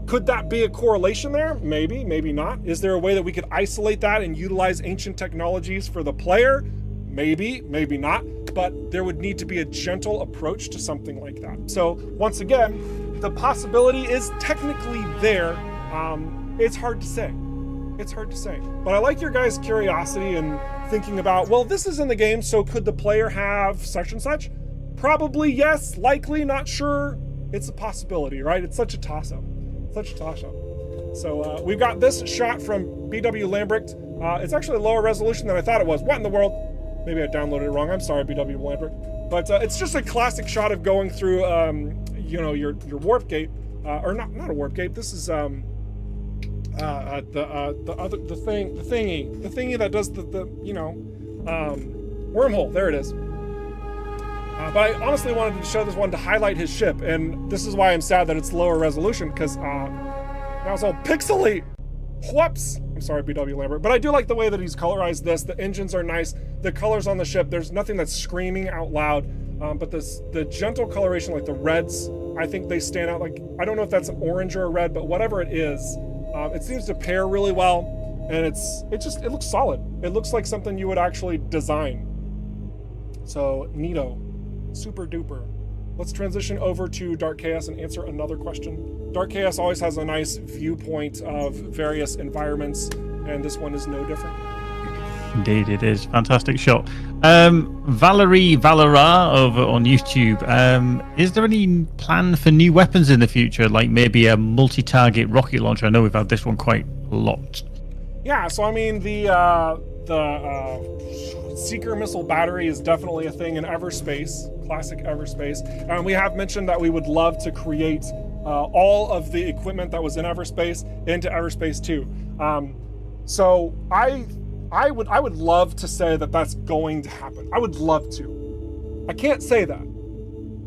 Could that be a correlation there? Maybe, maybe not. Is there a way that we could isolate that and utilize ancient technologies for the player? Maybe, maybe not. But there would need to be a gentle approach to something like that. So once again, the possibility is technically there. It's hard to say. It's hard to say. But I like your guys' curiosity and thinking about, well, this is in the game, so could the player have such and such? Probably yes, likely, not sure. It's a possibility, right? It's such a toss-up. Such a toss-up. So we've got this shot from BW Lambrecht. It's actually lower resolution than I thought it was. What in the world? Maybe I downloaded it wrong. I'm sorry, BW Lambrecht. But it's just a classic shot of going through, you know, your warp gate, or not a warp gate. This is the thingy that does the you know, wormhole. There it is. But I honestly wanted to show this one to highlight his ship, and this is why I'm sad that it's lower resolution, because now it's all pixely. Whoops. I'm sorry, BW Lambert, but I do like the way that he's colorized this. The engines are nice. The colors on the ship, there's nothing that's screaming out loud, but the gentle coloration, like the reds, I think they stand out. Like, I don't know if that's an orange or a red, but whatever it is, it seems to pair really well, and it looks solid. It looks like something you would actually design. So, neato. Super duper. Let's transition over to Dark Chaos and answer another question. Dark Chaos always has a nice viewpoint of various environments, and this one is no different. Indeed, it is. Fantastic shot. Valerie Valera over on YouTube. Is there any plan for new weapons in the future, like maybe a multi-target rocket launcher? I know we've had this one quite a lot. Yeah, so I mean, the Seeker missile battery is definitely a thing in EVERSPACE, classic EVERSPACE. And we have mentioned that we would love to create all of the equipment that was in EVERSPACE into EVERSPACE 2. So I would love to say that that's going to happen. I would love to. I can't say that,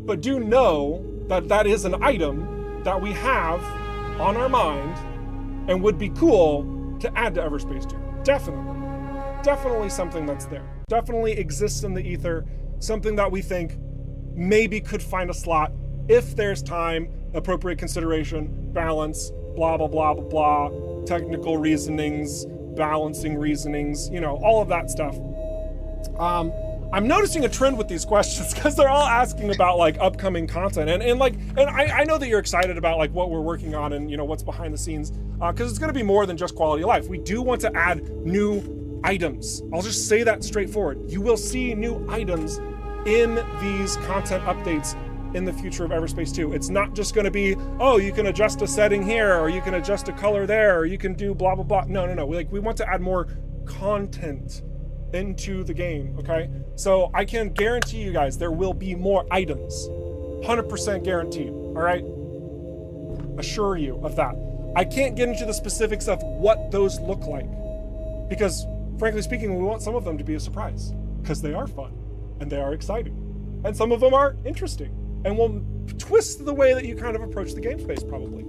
but do know that that is an item that we have on our mind and would be cool to add to EVERSPACE 2. Definitely something that's there. Definitely exists in the ether. Something that we think maybe could find a slot if there's time, appropriate consideration, balance, blah, blah, blah, blah, blah, technical reasonings, balancing reasonings, you know, all of that stuff. I'm noticing a trend with these questions because they're all asking about like upcoming content, and I know that you're excited about like what we're working on and, you know, what's behind the scenes, because it's going to be more than just quality of life. We do want to add new items. I'll just say that straightforward. You will see new items in these content updates in the future of EverSpace 2. It's not just going to be, oh, you can adjust a setting here, or you can adjust a color there, or you can do blah blah blah. No. We want to add more content into the game, okay? So I can guarantee you guys there will be more items. 100% guaranteed, all right? Assure you of that. I can't get into the specifics of what those look like, because frankly speaking, we want some of them to be a surprise, because they are fun and they are exciting, and some of them are interesting and will twist the way that you kind of approach the game space probably.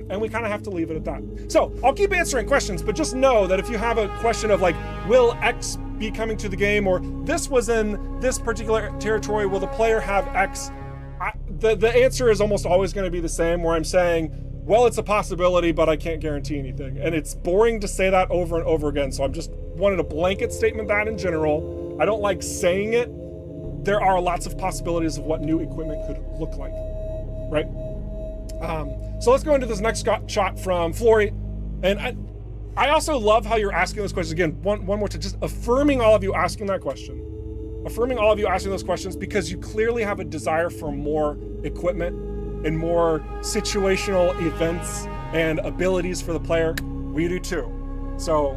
And we kind of have to leave it at that. So I'll keep answering questions, but just know that if you have a question of like, will X be coming to the game, or this was in this particular territory, will the player have X? The answer is almost always going to be the same, where I'm saying, well, it's a possibility, but I can't guarantee anything. And it's boring to say that over and over again. So I'm just wanted a blanket statement that in general. I don't like saying it. There are lots of possibilities of what new equipment could look like, right? So let's go into this next shot from Flory. And I also love how you're asking those questions. Again, one more to just affirming all of you asking that question. Affirming all of you asking those questions because you clearly have a desire for more equipment and more situational events and abilities for the player. We do too. So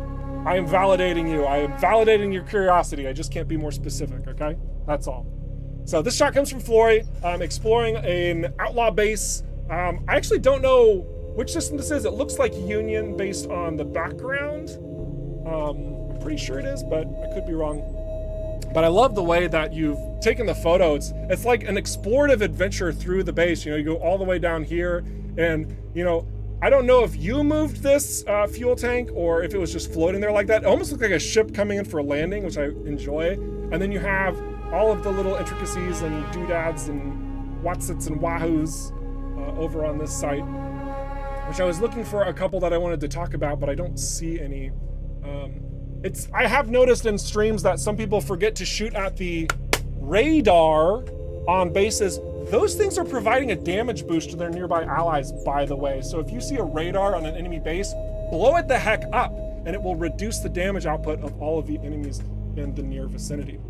I am validating you. I am validating your curiosity. I just can't be more specific, okay? That's all. So this shot comes from Flory, exploring an outlaw base. I actually don't know which system this is. It looks like Union based on the background. I'm pretty sure it is, but I could be wrong. But I love the way that you've taken the photo. It's like an explorative adventure through the base. You know, you go all the way down here, and you know, I don't know if you moved this fuel tank or if it was just floating there like that. It almost looked like a ship coming in for a landing, which I enjoy. And then you have all of the little intricacies and doodads and watsits and wahoos over on this site, which I was looking for a couple that I wanted to talk about, but I don't see any. I have noticed in streams that some people forget to shoot at the radar on bases. Those things are providing a damage boost to their nearby allies, by the way. So if you see a radar on an enemy base, blow it the heck up, and it will reduce the damage output of all of the enemies in the near vicinity.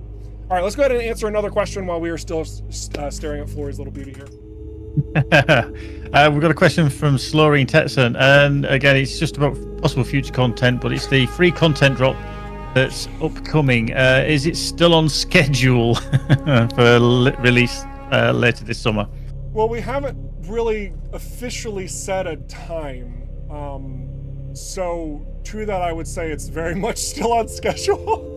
All right, let's go ahead and answer another question while we are still staring at Flory's little beauty here. We've got a question from Slorine Tetson, and again, it's just about possible future content, but it's the free content drop that's upcoming. Is it still on schedule for release later this summer? Well, we haven't really officially set a time. So to that, I would say it's very much still on schedule.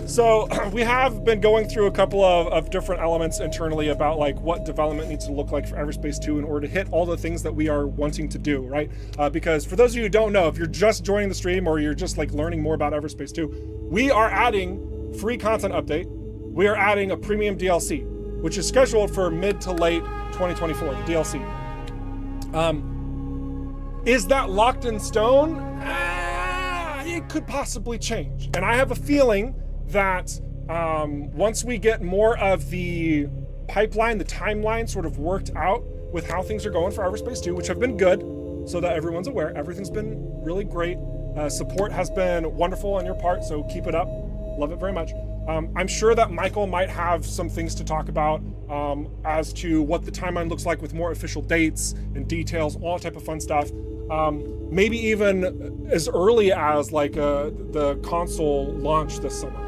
So we have been going through a couple of different elements internally about like what development needs to look like for EVERSPACE 2 in order to hit all the things that we are wanting to do, right? Because for those of you who don't know, if you're just joining the stream or you're just like learning more about EVERSPACE 2, we are adding free content update. We are adding a premium DLC, which is scheduled for mid to late 2024, the DLC. Is that locked in stone? It could possibly change. And I have a feeling that once we get more of the pipeline, the timeline sort of worked out with how things are going for EVERSPACE 2, which have been good, so that everyone's aware, everything's been really great. Support has been wonderful on your part, so keep it up. Love it very much. I'm sure that Michael might have some things to talk about as to what the timeline looks like with more official dates and details, all that type of fun stuff. Maybe even as early as like the console launch this summer,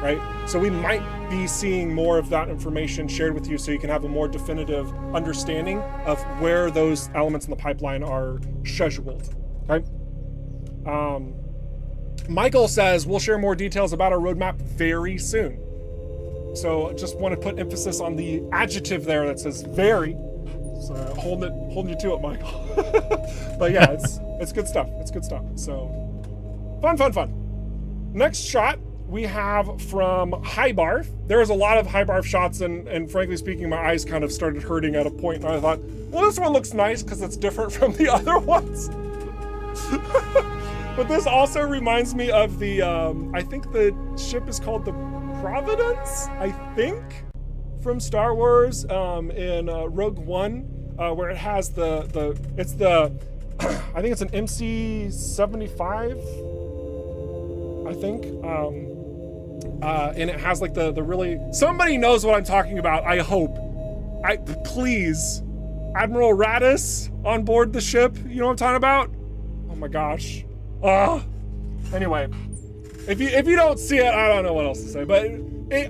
right? So we might be seeing more of that information shared with you so you can have a more definitive understanding of where those elements in the pipeline are scheduled, okay? Michael says we'll share more details about our roadmap very soon. So just want to put emphasis on the adjective there that says very. So holding you to it, Michael. But yeah, it's good stuff. It's good stuff. So fun. Next shot we have from High Barf. There was a lot of High Barf shots, and frankly speaking, my eyes kind of started hurting at a point, and I thought, well, this one looks nice because it's different from the other ones. But this also reminds me of the, I think the ship is called the Providence, I think, from Star Wars in Rogue One, where it has it's the, I think it's an MC-75, I think, and it has like the really, somebody knows what I'm talking about, I hope. Please, Admiral Radis on board the ship, you know what I'm talking about? Oh my gosh. Anyway, if you don't see it, I don't know what else to say, but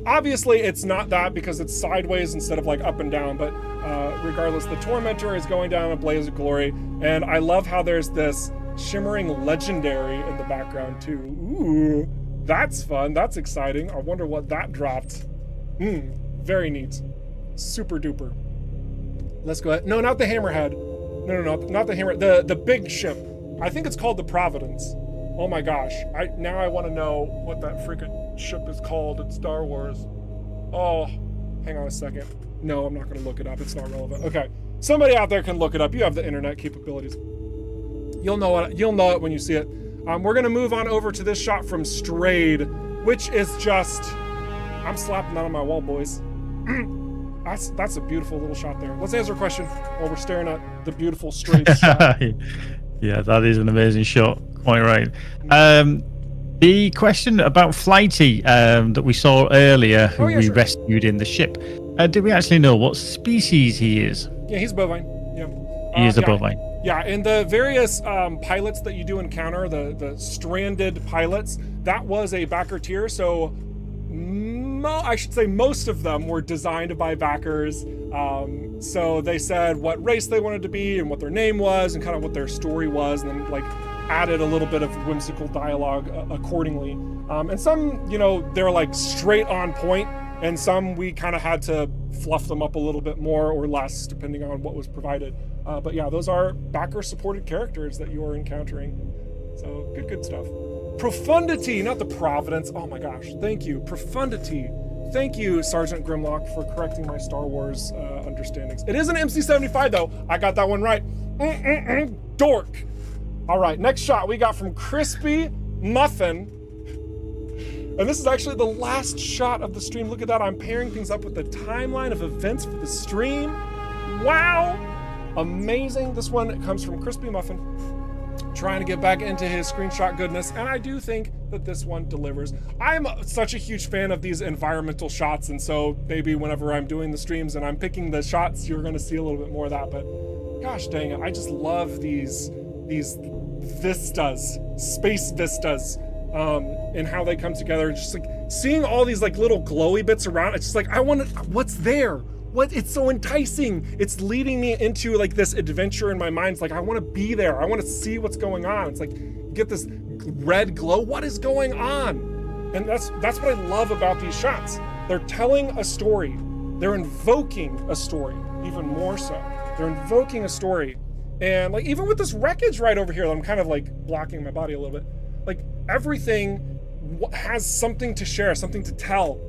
obviously it's not that because it's sideways instead of like up and down, but regardless, the Tormentor is going down in a blaze of glory, and I love how there's this shimmering legendary in the background too. Ooh, that's fun, that's exciting. I wonder what that dropped. Very neat. Super duper. Let's go ahead. No, not the Hammerhead. No, not the Hammer. The big ship. I think it's called the Providence. Oh my gosh. Now I want to know what that freaking ship is called in Star Wars. Oh, hang on a second. No, I'm not going to look it up. It's not relevant. Okay. Somebody out there can look it up. You have the internet capabilities. You'll know it when you see it. We're going to move on over to this shot from Strayed, which is just, I'm slapping that on my wall, boys. That's a beautiful little shot there. Let's answer a question while we're staring at the beautiful straight shot. Yeah, that is an amazing shot. Quite right. The question about Flighty that we saw earlier, who we rescued in the ship. Did we actually know what species he is? Yeah, he's bovine. Yeah. He is a bovine. Yeah, and the various pilots that you do encounter, the stranded pilots, that was a backer tier. So I should say most of them were designed by backers. So they said what race they wanted to be and what their name was and kind of what their story was, and then like added a little bit of whimsical dialogue accordingly. And some, they're like straight on point, and some we kind of had to fluff them up a little bit more or less depending on what was provided. But yeah, those are backer supported characters that you are encountering. So good stuff. Profundity, not the Providence. Oh my gosh, thank you. Profundity. Thank you, Sergeant Grimlock, for correcting my Star Wars understandings. It is an MC-75 though. I got that one right. Dork. All right, next shot we got from Crispy Muffin. And this is actually the last shot of the stream. Look at that, I'm pairing things up with the timeline of events for the stream. Wow, amazing. This one comes from Crispy Muffin, trying to get back into his screenshot goodness, and I do think that this one delivers. I'm such a huge fan of these environmental shots, and so maybe whenever I'm doing the streams and I'm picking the shots, you're gonna see a little bit more of that, but gosh dang it, I just love these vistas, space vistas, and how they come together. Just like seeing all these like little glowy bits around, it's just like, what's there? It's so enticing. It's leading me into like this adventure in my mind. It's like, I want to be there. I want to see what's going on. It's like, get this red glow. What is going on? And that's what I love about these shots. They're telling a story. They're invoking a story, even more so. They're invoking a story. And like, even with this wreckage right over here, I'm kind of like blocking my body a little bit. Like everything has something to share, something to tell.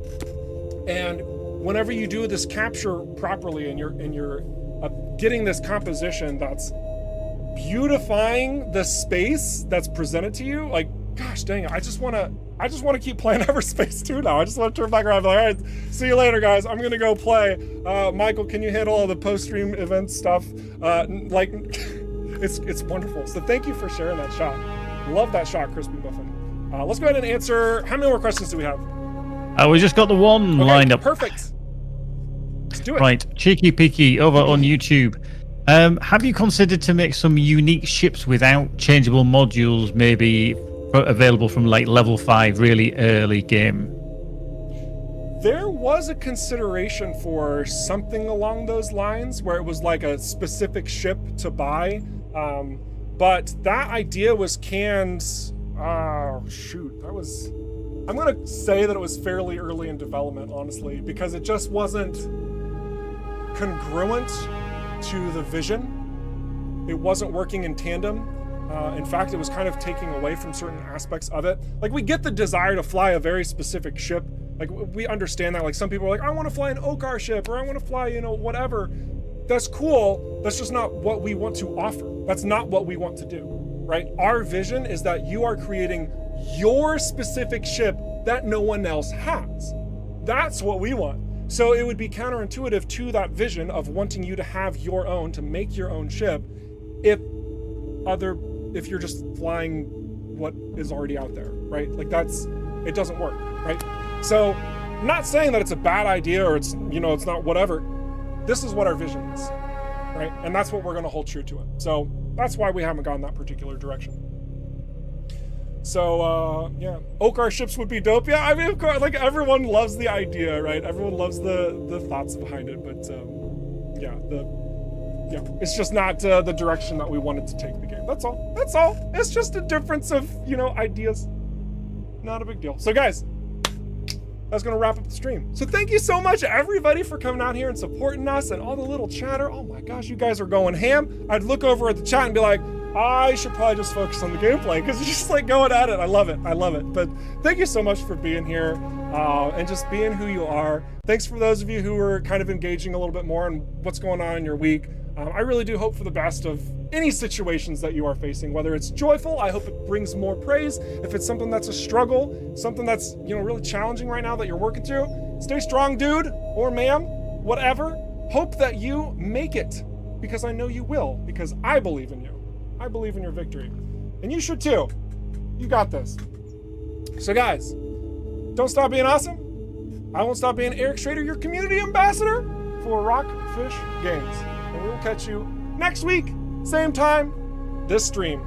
And whenever you do this capture properly and you're getting this composition that's beautifying the space that's presented to you, like, gosh dang it, I just want to keep playing EVERSPACE 2 now. I just want to turn back around and be like, all right, see you later, guys. I'm gonna go play. Michael, can you handle all the post-stream event stuff? Like, it's wonderful. So thank you for sharing that shot. Love that shot, Crispy Muffin. Let's go ahead and answer. How many more questions do we have? We just got the one lined up. Perfect. Let's do it. Right, Cheeky Peeky over on YouTube. Have you considered to make some unique ships without changeable modules, maybe available from like level 5, really early game? There was a consideration for something along those lines where it was like a specific ship to buy, but that idea was canned. Oh shoot, I'm gonna say that it was fairly early in development, honestly, because it just wasn't congruent to the vision. It wasn't working in tandem. In fact, it was kind of taking away from certain aspects of it. Like, we get the desire to fly a very specific ship. Like, we understand that. Like, some people are like, I want to fly an Okar ship, or I want to fly, whatever. That's cool. That's just not what we want to offer. That's not what we want to do, right? Our vision is that you are creating your specific ship that no one else has. That's what we want. So it would be counterintuitive to that vision of wanting you to have your own, to make your own ship, if you're just flying what is already out there, right? Like, it doesn't work, right? So I'm not saying that it's a bad idea or it's not whatever. This is what our vision is, right? And that's what we're going to hold true to it. So that's why we haven't gone that particular direction. So, yeah, Okar ships would be dope. Yeah, I mean, of course, like, everyone loves the idea, right? Everyone loves the thoughts behind it, but, it's just not the direction that we wanted to take the game. That's all. It's just a difference of, ideas. Not a big deal. So, guys, that's going to wrap up the stream. So thank you so much, everybody, for coming out here and supporting us and all the little chatter. Oh my gosh, you guys are going ham. I'd look over at the chat and be like, I should probably just focus on the gameplay because you're just like going at it. I love it. But thank you so much for being here and just being who you are. Thanks for those of you who are kind of engaging a little bit more on what's going on in your week. I really do hope for the best of any situations that you are facing, whether it's joyful, I hope it brings more praise. If it's something that's a struggle, something that's, really challenging right now that you're working through, stay strong, dude or ma'am. whatever, hope that you make it, because I know you will, because I believe in you. I believe in your victory. And you should too. You got this. So guys, don't stop being awesome. I won't stop being Eric Schrader, your community ambassador for Rockfish Games. And we will catch you next week, same time, this stream.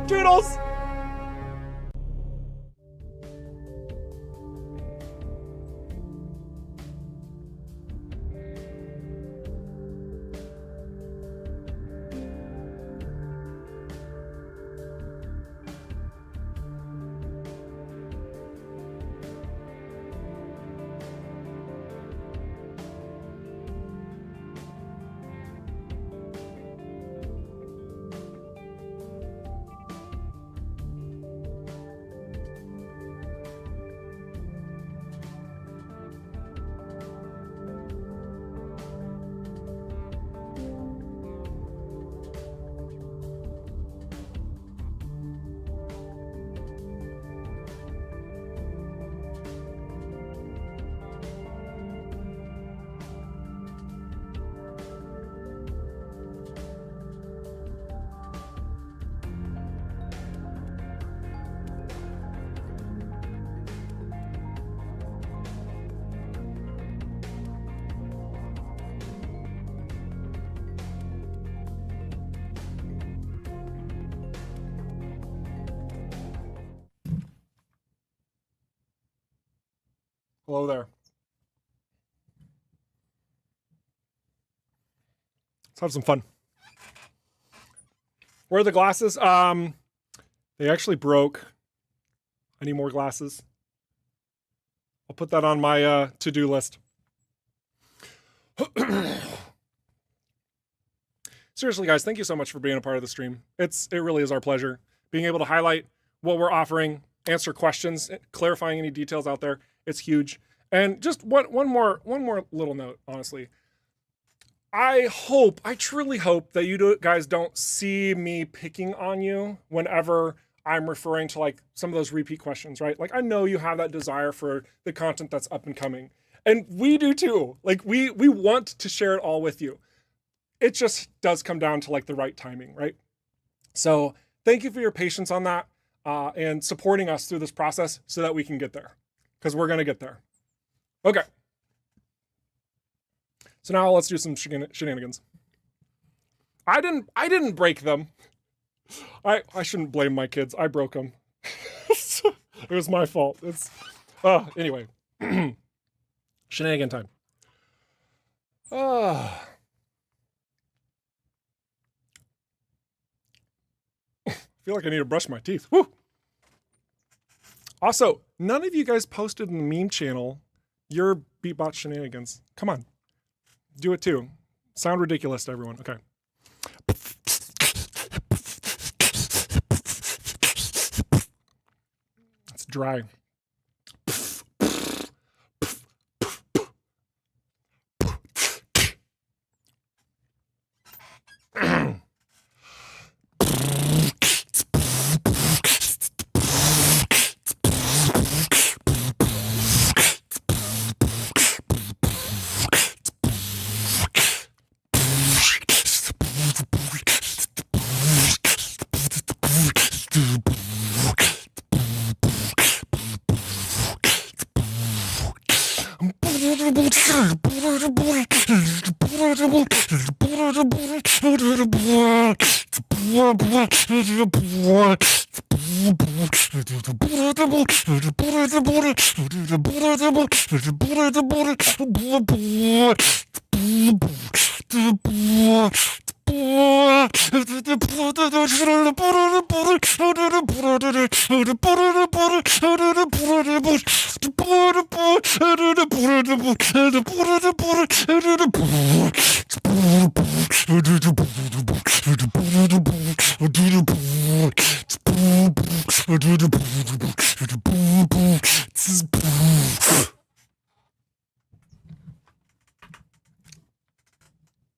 Toodles! Hello there. Let's have some fun. Where are the glasses? They actually broke. I need more glasses. I'll put that on my to-do list. Seriously, guys, thank you so much for being a part of the stream. It really is our pleasure. Being able to highlight what we're offering, answer questions, clarifying any details out there. It's huge. And just one more little note, honestly. I truly hope that you guys don't see me picking on you whenever I'm referring to like some of those repeat questions, right? Like I know you have that desire for the content that's up and coming. And we do too. Like we want to share it all with you. It just does come down to like the right timing, right? So thank you for your patience on that and supporting us through this process so that we can get there. Because we're gonna get there. Okay. So now let's do some shenanigans. I didn't break them. I shouldn't blame my kids. I broke them. It was my fault. Anyway. Shenanigan time. I feel like I need to brush my teeth. Woo! Also, none of you guys posted in the meme channel your Beatbot shenanigans. Come on. Do it too. Sound ridiculous to everyone. Okay. It's dry.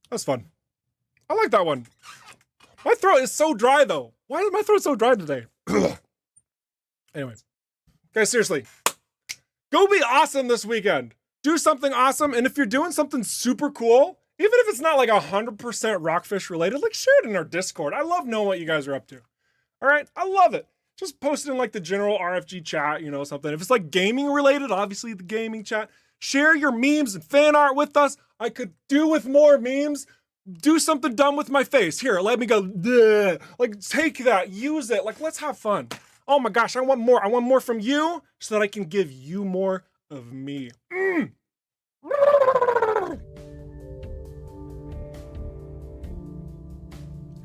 That's fun. I like that one. My throat is so dry though. Why is my throat so dry today? Anyway, guys, seriously, go be awesome this weekend. do something awesome. And if you're doing something super cool, even if it's not like 100% Rockfish related, like share it in our Discord. I love knowing what you guys are up to. All right, I love it. Just post it in like the general RFG chat, you know, something. If it's like gaming related, obviously the gaming chat. Share your memes and fan art with us. I could do with more memes. Do something dumb with my face. Here, let me go. Bleh. Like, take that, use it. Like, let's have fun. Oh my gosh, I want more. I want more from you so that I can give you more of me.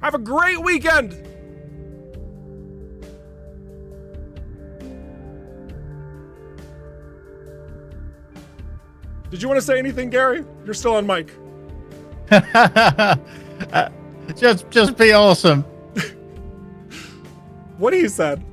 Have a great weekend. Did you want to say anything, Gary? You're still on mic. Just be awesome. What he said.